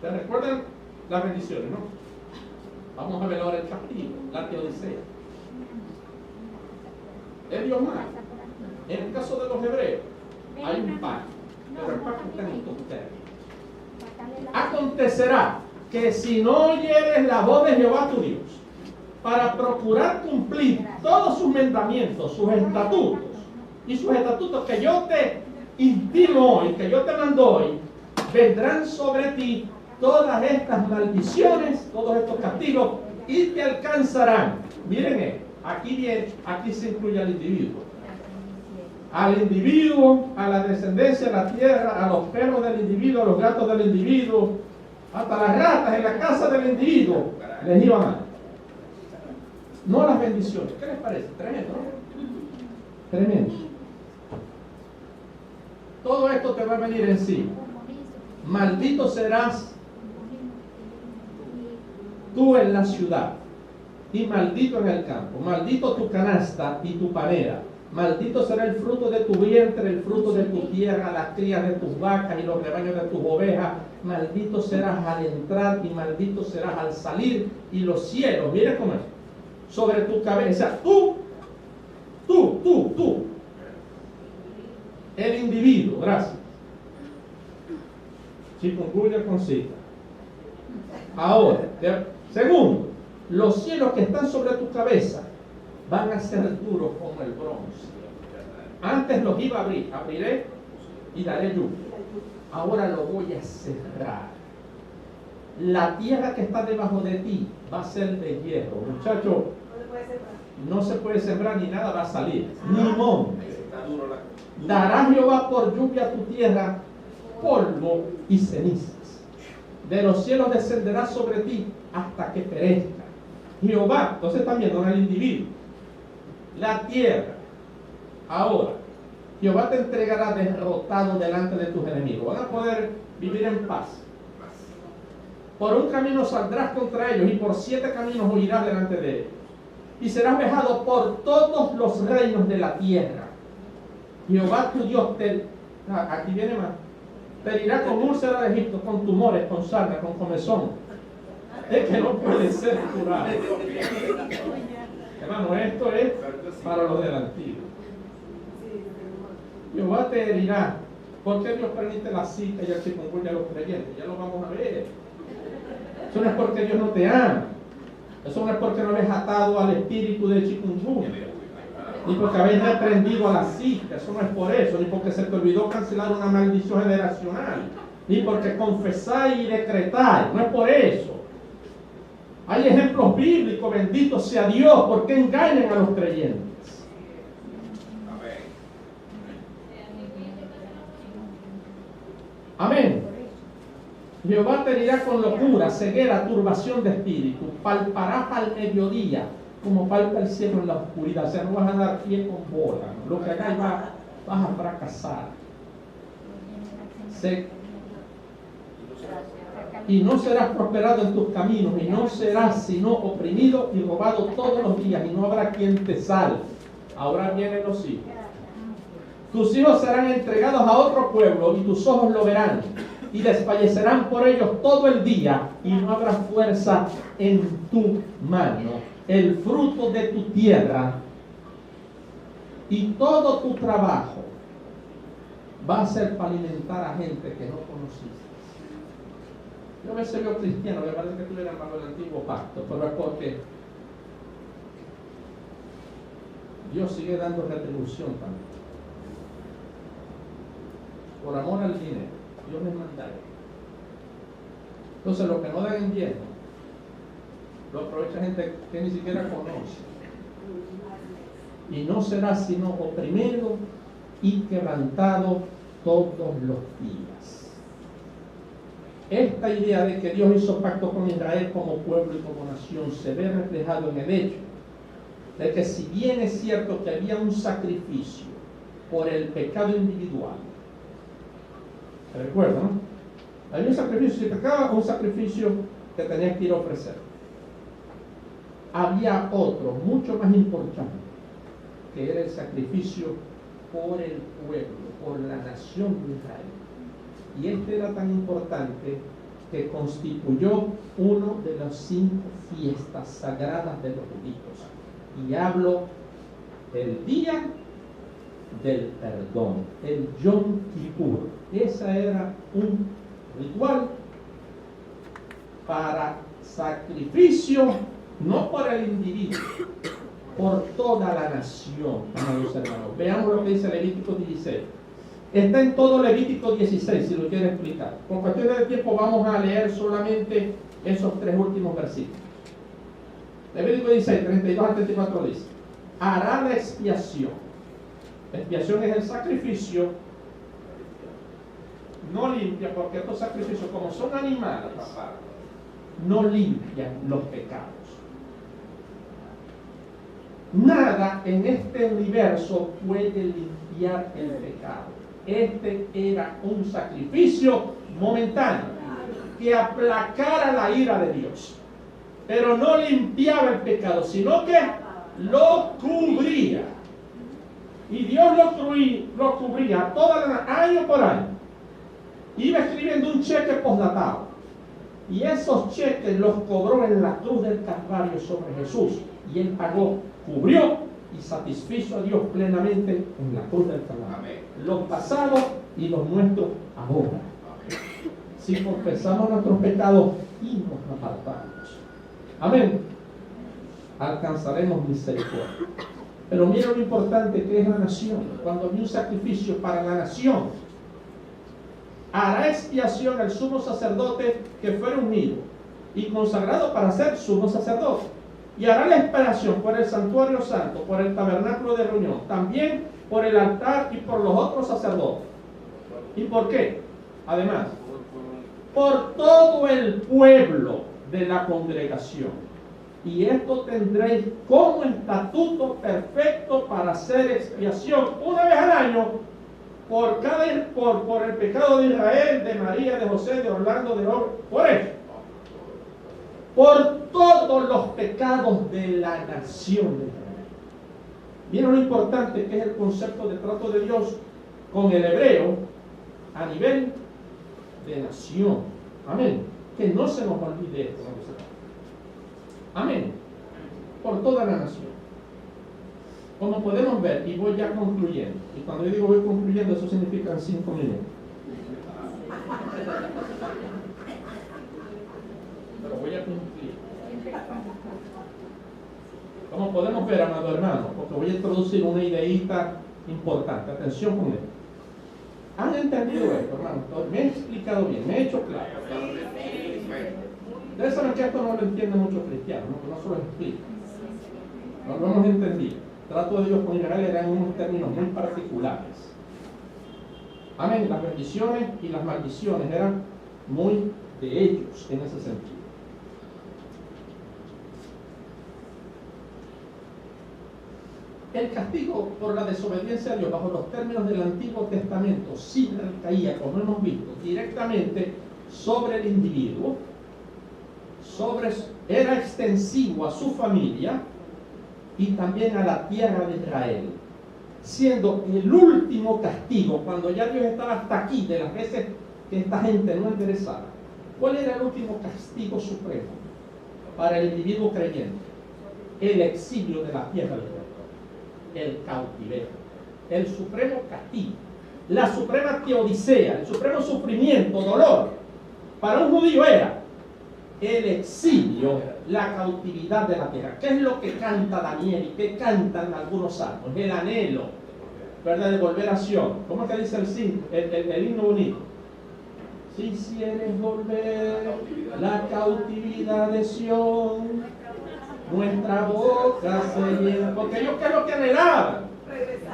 ¿Te recuerdan las bendiciones, no? Vamos a ver ahora el castigo, la teodicea. Es Dios más. En el caso de los hebreos, hay un pacto, pero el pacto está en estos términos. Acontecerá que si no oyeres la voz de Jehová tu Dios, para procurar cumplir todos sus mandamientos, sus estatutos, y sus estatutos que yo te intimo hoy, que yo te mando hoy, vendrán sobre ti todas estas maldiciones, todos estos castigos, y te alcanzarán. Miren, aquí se incluye al individuo. Al individuo, a la descendencia de la tierra, a los perros del individuo, a los gatos del individuo, hasta las ratas en la casa del individuo, les iba mal. No las bendiciones. ¿Qué les parece? Tremendo, ¿no? Tremendo. Todo esto te va a venir encima. Maldito serás tú en la ciudad y maldito en el campo. Maldito tu canasta y tu panera. Maldito será el fruto de tu vientre, el fruto de tu tierra, las crías de tus vacas y los rebaños de tus ovejas. Maldito serás al entrar y maldito serás al salir. Y los cielos, mira cómo es, sobre tu cabeza. Tú, el individuo, gracias. Chikungunya con zika. Ahora, segundo, los cielos que están sobre tu cabeza van a ser duros como el bronce. Antes los iba a abrir, abriré y daré lluvia. Ahora lo voy a cerrar. La tierra que está debajo de ti va a ser de hierro. Muchacho, no se puede sembrar ni nada va a salir, ni monte. Dará Jehová por lluvia a tu tierra polvo y cenizas. de los cielos descenderá sobre ti hasta que perezca. Jehová, entonces también no el individuo, la tierra. Ahora, Jehová te entregará derrotado delante de tus enemigos. Van a poder vivir en paz. Por un camino saldrás contra ellos y por 7 caminos huirás delante de ellos. Y serás vejado por todos los reinos de la tierra. Jehová tu Dios aquí viene más, te herirá con úlcera de Egipto, con tumores, con sarna, con comezón. Es que no puede ser curado. Hermano, esto es para los del antiguo. Jehová te herirá. ¿Por qué Dios permite la cita y el chikungunya a los creyentes? Ya lo vamos a ver. Eso no es porque Dios no te ama. Eso no es porque no habéis atado al espíritu de chikungunya, ni porque habéis reprendido a la cita. Eso no es por eso, ni porque se te olvidó cancelar una maldición generacional, ni porque confesáis y decretáis. No es por eso. Hay ejemplos bíblicos, bendito sea Dios. ¿Por qué engañan a los creyentes? Amén. Jehová te herirá con locura, ceguera, turbación de espíritu. Palparás al mediodía, como palpa el cielo en la oscuridad. O sea, no vas a dar pie con bola, ¿no? Lo que hagáis vas a fracasar. Y no serás prosperado en tus caminos, y no serás sino oprimido y robado todos los días, y no habrá quien te salve. Ahora vienen los hijos. Tus hijos serán entregados a otro pueblo, y tus ojos lo verán, y desfallecerán por ellos todo el día, y no habrá fuerza en tu mano. El fruto de tu tierra y todo tu trabajo va a ser para alimentar a gente que no conociste. Yo a veces veo cristianos, me parece que estuvieran bajo el antiguo pacto, pero es porque Dios sigue dando retribución también. Por amor al dinero, Dios les mandará. Entonces, lo que no dan en diezmo, lo aprovecha gente que ni siquiera conoce. Y no será sino oprimido y quebrantado todos los días. Esta idea de que Dios hizo pacto con Israel como pueblo y como nación se ve reflejado en el hecho de que, si bien es cierto que había un sacrificio por el pecado individual, ¿se recuerda, no? Había un sacrificio, si pecaba, un sacrificio que tenías que ir a ofrecer. Había otro, mucho más importante, que era el sacrificio por el pueblo, por la nación de Israel. Y este era tan importante que constituyó uno de las 5 fiestas sagradas de los judíos. Y hablo del día del perdón, el Yom Kippur. Ese era un ritual para sacrificio, no por el individuo, por toda la nación, amados hermanos. Veamos lo que dice Levítico 16. Está en todo Levítico 16, si lo quiere explicar. Por cuestiones de tiempo vamos a leer solamente esos 3 últimos versículos. Levítico 16, 32 al 34 dice: hará la expiación. La expiación es el sacrificio no limpia, porque estos sacrificios, como son animales, no limpian los pecados. Nada en este universo puede limpiar el pecado. Este era un sacrificio momentáneo que aplacara la ira de Dios, pero no limpiaba el pecado, sino que lo cubría. Y Dios lo cubría año por año. Iba escribiendo un cheque postdatado, y esos cheques los cobró en la cruz del Calvario sobre Jesús, y Él pagó, cubrió y satisfizo a Dios plenamente en la cruz del Calvario. Amén. Los pasados y los nuestros ahora. Amén. Si confesamos nuestros pecados y nos apartamos, amén, alcanzaremos misericordia. Pero mira lo importante que es la nación. Cuando había un sacrificio para la nación, hará expiación el sumo sacerdote que fuera ungido y consagrado para ser sumo sacerdote, y hará la expiación por el santuario santo, por el tabernáculo de reunión, también por el altar y por los otros sacerdotes. ¿Y por qué? Además, por todo el pueblo de la congregación. Y esto tendréis como estatuto perfecto para hacer expiación una vez al año por el pecado de Israel, de María, de José, de Orlando, de Or, por eso. Por todos los pecados de la nación de Israel. Miren lo importante que es el concepto de trato de Dios con el hebreo a nivel de nación. Amén. Que no se nos olvide esto. Amén. Por toda la nación. Como podemos ver, y voy ya concluyendo, y cuando yo digo voy concluyendo, eso significa en 5 minutos. Pero voy a cumplir. Como podemos ver, amado hermano, porque voy a introducir una ideita importante. Atención con esto. ¿Han entendido esto, hermano? Me he explicado bien, me he hecho claro. Ustedes saben que esto no lo entiende muchos cristianos, no se lo explica. No lo hemos entendido. El trato de Dios con Israel era en unos términos muy particulares. Amén. Las bendiciones y las maldiciones eran muy de ellos en ese sentido. El castigo por la desobediencia a Dios bajo los términos del Antiguo Testamento sí recaía, como hemos visto, directamente sobre el individuo, era extensivo a su familia y también a la tierra de Israel, siendo el último castigo, cuando ya Dios estaba hasta aquí, de las veces que esta gente no enderezaba. ¿Cuál era el último castigo supremo para el individuo creyente? El exilio de la tierra de Israel. El cautiverio, el supremo castigo, la suprema teodicea, el supremo sufrimiento, dolor, para un judío era el exilio, la cautividad de la tierra. ¿Qué es lo que canta Daniel y qué cantan algunos salmos? El anhelo, ¿verdad?, de volver a Sion. ¿Cómo es que dice el himno bonito? Si quieres volver la cautividad de Sion, nuestra boca se llena. Porque ellos, ¿qué es lo que anhelaban?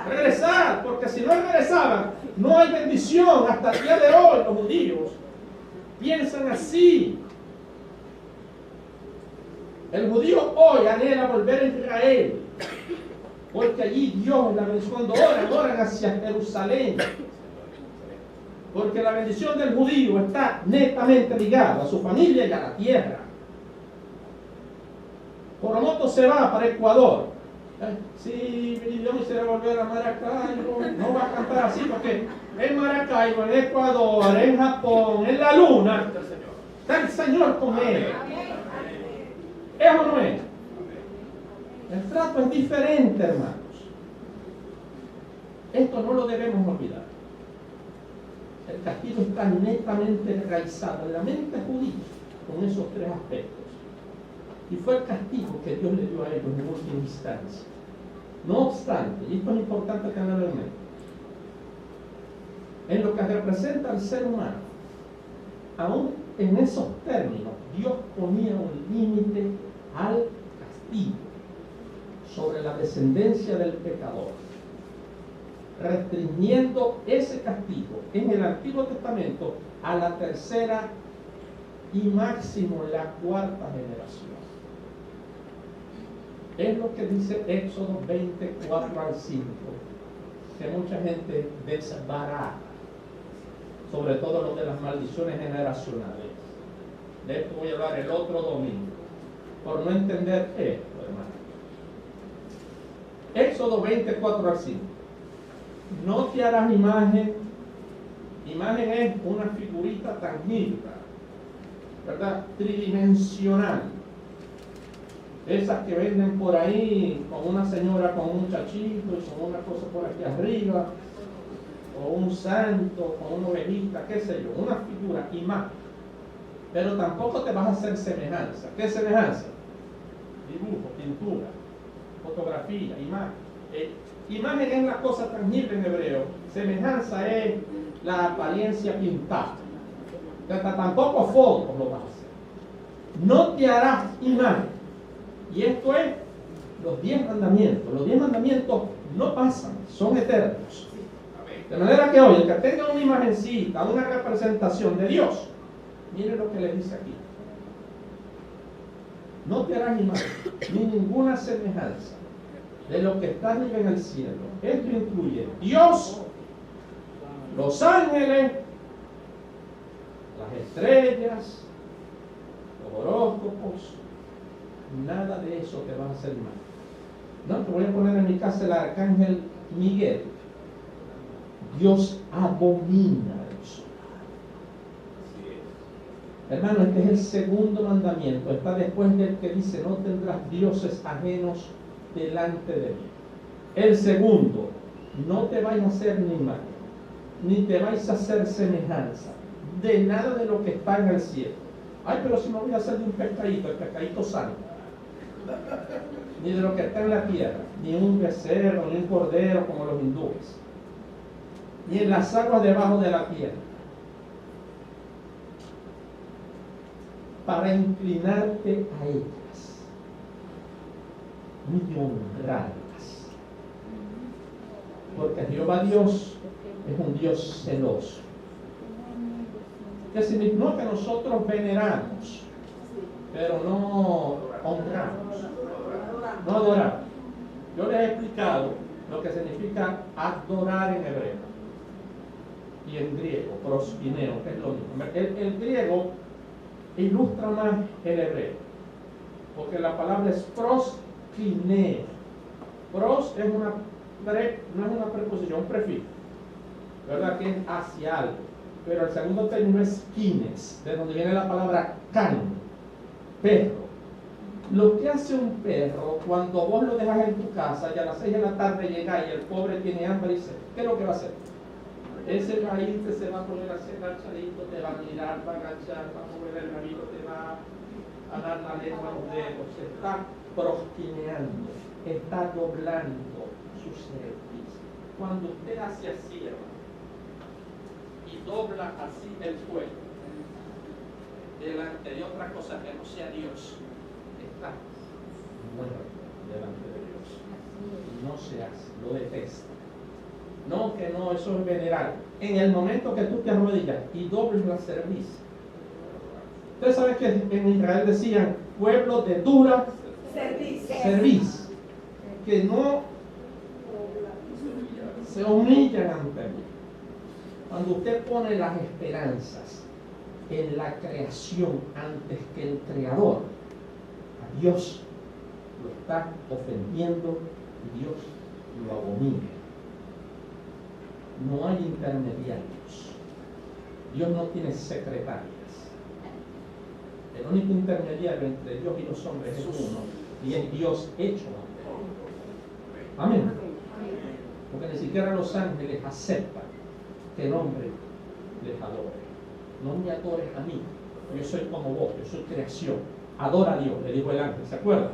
Regresar. Porque si no regresaban, no hay bendición. Hasta el día de hoy los judíos piensan así. El judío hoy anhela volver a Israel, porque allí Dios la bendición. Cuando oran hacia Jerusalén, porque la bendición del judío está netamente ligada a su familia y a la tierra. Coromoto se va para Ecuador. Sí, yo quisiera volver a Maracaibo. No va a cantar así porque en Maracaibo, en Ecuador, en Japón, en la luna, está el Señor con él. ¿Es o no es? El trato es diferente, hermanos. Esto no lo debemos olvidar. El castigo está netamente enraizado en la mente judía con esos tres aspectos. Y fue el castigo que Dios le dio a ellos en última instancia. No obstante, y esto es importante tenerlo en mente, en lo que representa al ser humano, aún en esos términos, Dios ponía un límite al castigo sobre la descendencia del pecador, restringiendo ese castigo en el Antiguo Testamento a la tercera y máximo la cuarta generación. Es lo que dice Éxodo 24 al 5, que mucha gente desbarata, sobre todo lo de las maldiciones generacionales. De esto voy a hablar el otro domingo, por no entender esto, hermano. Éxodo 24 al 5. No te harás imagen. Imagen es una figurita tangible, ¿verdad? Tridimensional. Esas que venden por ahí con una señora con un muchachito y con una cosa por aquí arriba, o un santo con una ovejita, qué sé yo, una figura, imagen. Pero tampoco te vas a hacer semejanza. ¿Qué semejanza? Dibujo, pintura, fotografía, imagen. Imagen es la cosa tangible en hebreo. Semejanza es la apariencia pintada. Tampoco fotos lo vas a hacer. No te harás imagen. Y esto es los 10 mandamientos. Los 10 mandamientos no pasan, son eternos. De manera que hoy, el que tenga una imagencita, una representación de Dios, Mire lo que le dice aquí. No te harás imagen ni ninguna semejanza de lo que está arriba en el cielo. Esto incluye Dios, los ángeles, las estrellas, los horóscopos. Nada de eso te va a hacer mal. No, te voy a poner en mi casa el arcángel Miguel. Dios abomina eso. Hermano, este es el segundo mandamiento. Está después del que dice: no tendrás dioses ajenos delante de mí. El segundo: no te vais a hacer ni mal, ni te vais a hacer semejanza de nada de lo que está en el cielo. Ay, pero si me voy a hacer de un pescadito, el pescadito sano. Ni de lo que está en la tierra, ni un becerro, ni un cordero como los hindúes, ni en las aguas debajo de la tierra, para inclinarte a ellas, ni honrarlas. Porque Jehová Dios es un Dios celoso. Que significa no que nosotros veneramos, pero no honramos, no adoramos. Yo les he explicado lo que significa adorar en hebreo y en griego, prospineo, que es lo mismo. El griego ilustra más el hebreo, porque la palabra es prospineo. Pros es no es una preposición, un prefijo, ¿verdad? Que es hacia algo. Pero el segundo término es kines, de donde viene la palabra can, perro. Lo que hace un perro cuando vos lo dejas en tu casa y a las 6 de la tarde llega y el pobre tiene hambre y sed, ¿qué es lo que va a hacer? Ese va a irte, se va a poner así agachadito, te va a mirar, va a agachar, va a mover el nariz, te va a dar la lengua a los dedos, se está prostineando, está doblando su cerviz. Cuando usted hace así, hermano, y dobla así el cuello delante de otra cosa que no sea Dios, está muerto delante de Dios. No se hace, lo detesta. No, que no, eso es venerar. En el momento que tú te arrodillas y doblas la cerviz. Ustedes saben que en Israel decían pueblo de dura cerviz, que no se humillan ante mí. Cuando usted pone las esperanzas en la creación antes que el creador, a Dios lo está ofendiendo y Dios lo abomina. No hay intermediarios. Dios no tiene secretarias. El único intermediario entre Dios y los hombres es uno, y es Dios hecho hombre. Amén. Porque ni siquiera los ángeles aceptan que el hombre les adore. No me adores a mí, yo soy como vos, yo soy creación. Adora a Dios, le dijo el ángel. ¿Se acuerdan?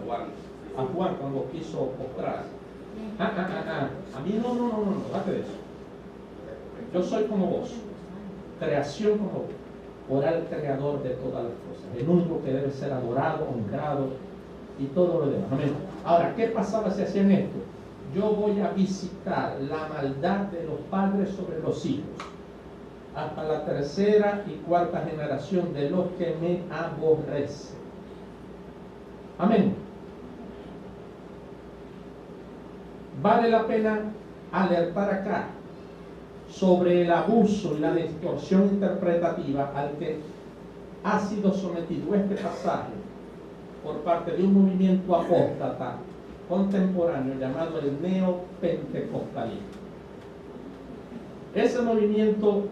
A Juan cuando quiso postrarse. A mí no, date de eso. Yo soy como vos, creación como vos, por el creador de todas las cosas, el único que debe ser adorado, honrado y todo lo demás. Amén. Ahora, ¿qué pasaba si hacían esto? Yo voy a visitar la maldad de los padres sobre los hijos, hasta la tercera y cuarta generación de los que me aborrecen. Amén. Vale la pena alertar acá sobre el abuso y la distorsión interpretativa al que ha sido sometido este pasaje por parte de un movimiento apóstata contemporáneo llamado el neopentecostalismo. Ese movimiento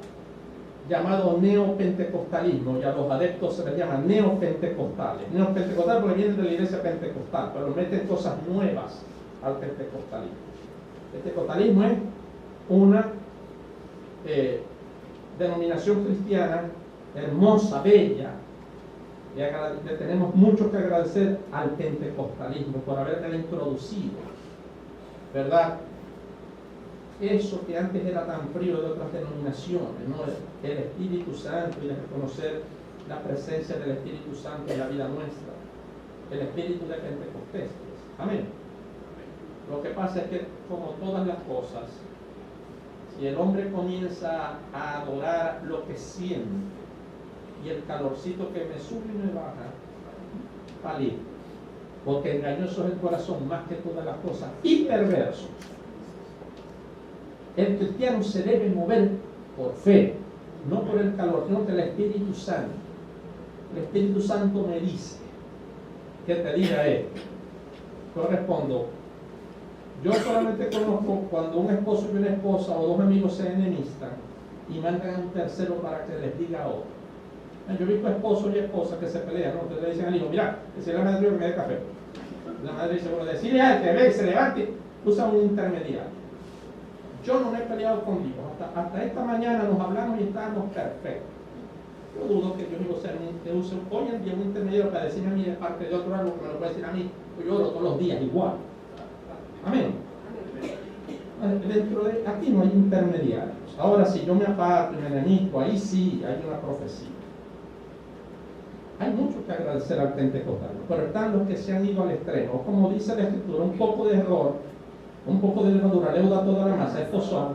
llamado neopentecostalismo, y a los adeptos se les llama neopentecostales. Neopentecostal porque vienen de la iglesia pentecostal, pero meten cosas nuevas al pentecostalismo. El pentecostalismo es una denominación cristiana hermosa, bella, y le tenemos mucho que agradecer al pentecostalismo por haberla introducido, ¿verdad? Eso que antes era tan frío de otras denominaciones, ¿no? El Espíritu Santo, y de reconocer la presencia del Espíritu Santo en la vida nuestra, el Espíritu de Pentecostés. Amén. Lo que pasa es que, como todas las cosas, si el hombre comienza a adorar lo que siente y el calorcito que me sube y me baja, palí. Porque engañoso es el corazón más que todas las cosas y perverso. El cristiano se debe mover por fe, no por el calor, sino que el Espíritu Santo. El Espíritu Santo me dice que te diga esto. Yo respondo, yo solamente conozco cuando un esposo y una esposa o dos amigos se enemistan y mandan a un tercero para que les diga a otro. Yo he visto esposos y esposas que se pelean, ¿no? Entonces le dicen al hijo, mira, si la madre que me dé café. La madre dice, bueno, decirle al que ve y se levante, usa un intermediario. Yo no me he peleado con Dios. Hasta esta mañana nos hablamos y estábamos perfectos. Yo dudo que Dios use hoy en día un intermediario para decirme a mí de parte de otro algo que me lo puede decir a mí. Yo oro todos los días igual. Amén. Aquí no hay intermediarios. Ahora si yo me aparto y me enemigo, ahí sí hay una profecía. Hay mucho que agradecer al pentecostal, pero están los que se han ido al extremo. Como dice la Escritura, un poco de error, un poco de levadura leuda toda la masa. Estos son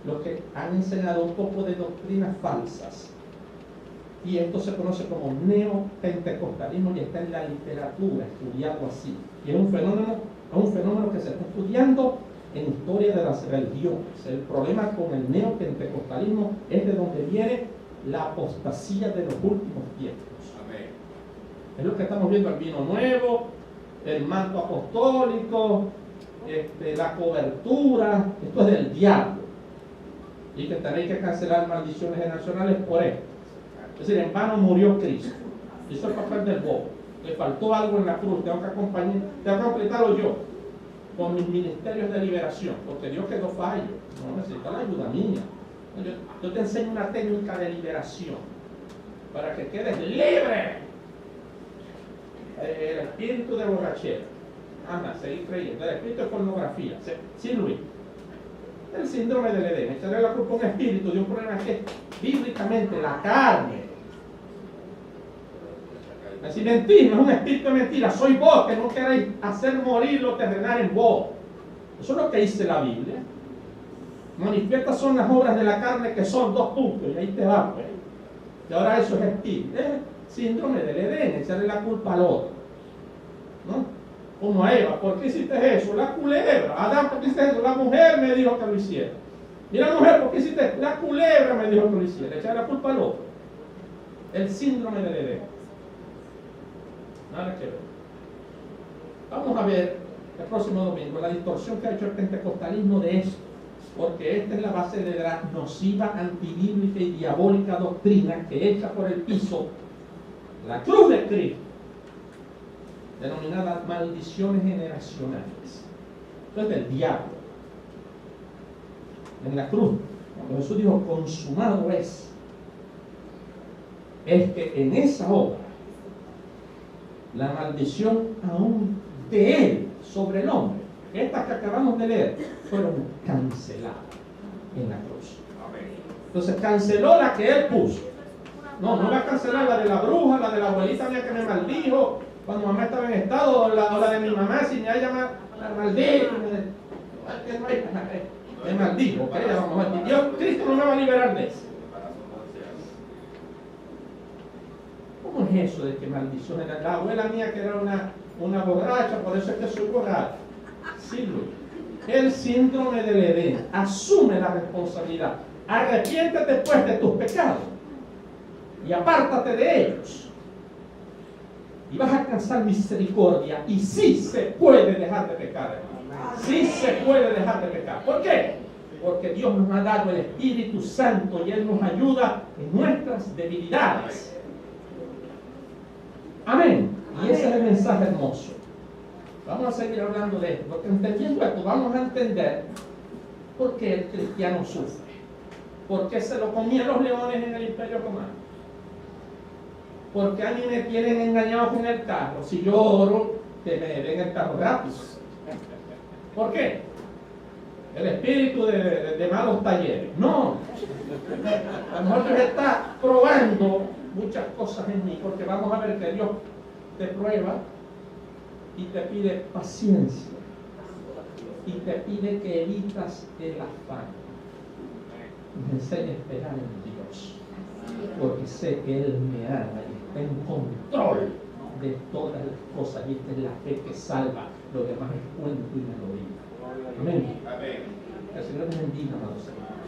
los que han enseñado un poco de doctrinas falsas. Y esto se conoce como neopentecostalismo y está en la literatura, estudiado así. Y es un fenómeno que se está estudiando en historia de las religiones. El problema con el neopentecostalismo es de donde viene la apostasía de los últimos tiempos. Amén. Es lo que estamos viendo, el vino nuevo, el manto apostólico, la cobertura. Esto es del diablo. Y que tenéis que cancelar maldiciones generacionales por esto. Es decir, en vano murió Cristo. Eso es el papel del bobo. Le faltó algo en la cruz, tengo que completarlo yo con mis ministerios de liberación, porque Dios quedó fallo, no necesita la ayuda mía. Yo te enseño una técnica de liberación para que quedes libre. El espíritu de borrachera, seguir creyendo. El espíritu de pornografía, sí, Luis. El síndrome del Edén, echarle la culpa a un espíritu de un problema que es bíblicamente la carne. Si mentís, no es un espíritu de mentira, soy vos que no queréis hacer morir lo terrenal en vos. Eso es lo que dice la Biblia. Manifiestas son las obras de la carne, que son 2 puntos, y ahí te va, pues. Y ahora eso es espíritu. Es síndrome del Edén, echarle la culpa al otro, ¿no? Como a Eva, ¿por qué hiciste eso? La culebra. Adán, ¿por qué hiciste eso? La mujer me dijo que lo hiciera. Y la mujer, ¿por qué hiciste eso? La culebra me dijo que lo hiciera. Echarle la culpa al otro. El síndrome del Edén. Nada que ver. Vamos a ver el próximo domingo la distorsión que ha hecho el pentecostalismo de esto, porque esta es la base de la nociva, antibíblica y diabólica doctrina que echa por el piso la cruz de Cristo, denominada maldiciones generacionales. Esto es del diablo. En la cruz, cuando Jesús dijo consumado es que en esa obra la maldición aún de él sobre el hombre, estas que acabamos de leer, fueron canceladas en la cruz. Entonces canceló la que él puso. No va a cancelar la de la bruja, la de la abuelita mía que me maldijo cuando mamá estaba en estado, o la de mi mamá, si me llama maldito, me maldijo, Dios, Cristo no me va a liberar de eso. ¿Cómo es eso de que maldiciones? La abuela mía que era una borracha, por eso es que soy borracha. Sí, Luis. El síndrome del Edén. Asume la responsabilidad. Arrepiéntete pues de tus pecados y apártate de ellos. Y vas a alcanzar misericordia. Y sí se puede dejar de pecar, hermano. Sí se puede dejar de pecar. ¿Por qué? Porque Dios nos ha dado el Espíritu Santo y Él nos ayuda en nuestras debilidades. Amén. Y ese es el mensaje hermoso. Vamos a seguir hablando de esto, porque entendiendo esto vamos a entender por qué el cristiano sufre. ¿Por qué se lo comían los leones en el Imperio Romano? ¿Por qué a mí me tienen engañado con el carro? Si yo oro, que me den el carro rápido. ¿Por qué? El espíritu de malos talleres. No. A lo mejor Dios está probando muchas cosas en mí, porque vamos a ver que Dios te prueba y te pide paciencia y te pide que evitas el afán. Me enseña a esperar en Dios. porque sé que Él me ama y está en control de todas las cosas. Y esta es la fe que salva. Lo demás es cuento y melodía. Amén. Amén. El Señor te bendiga, amados hermanos.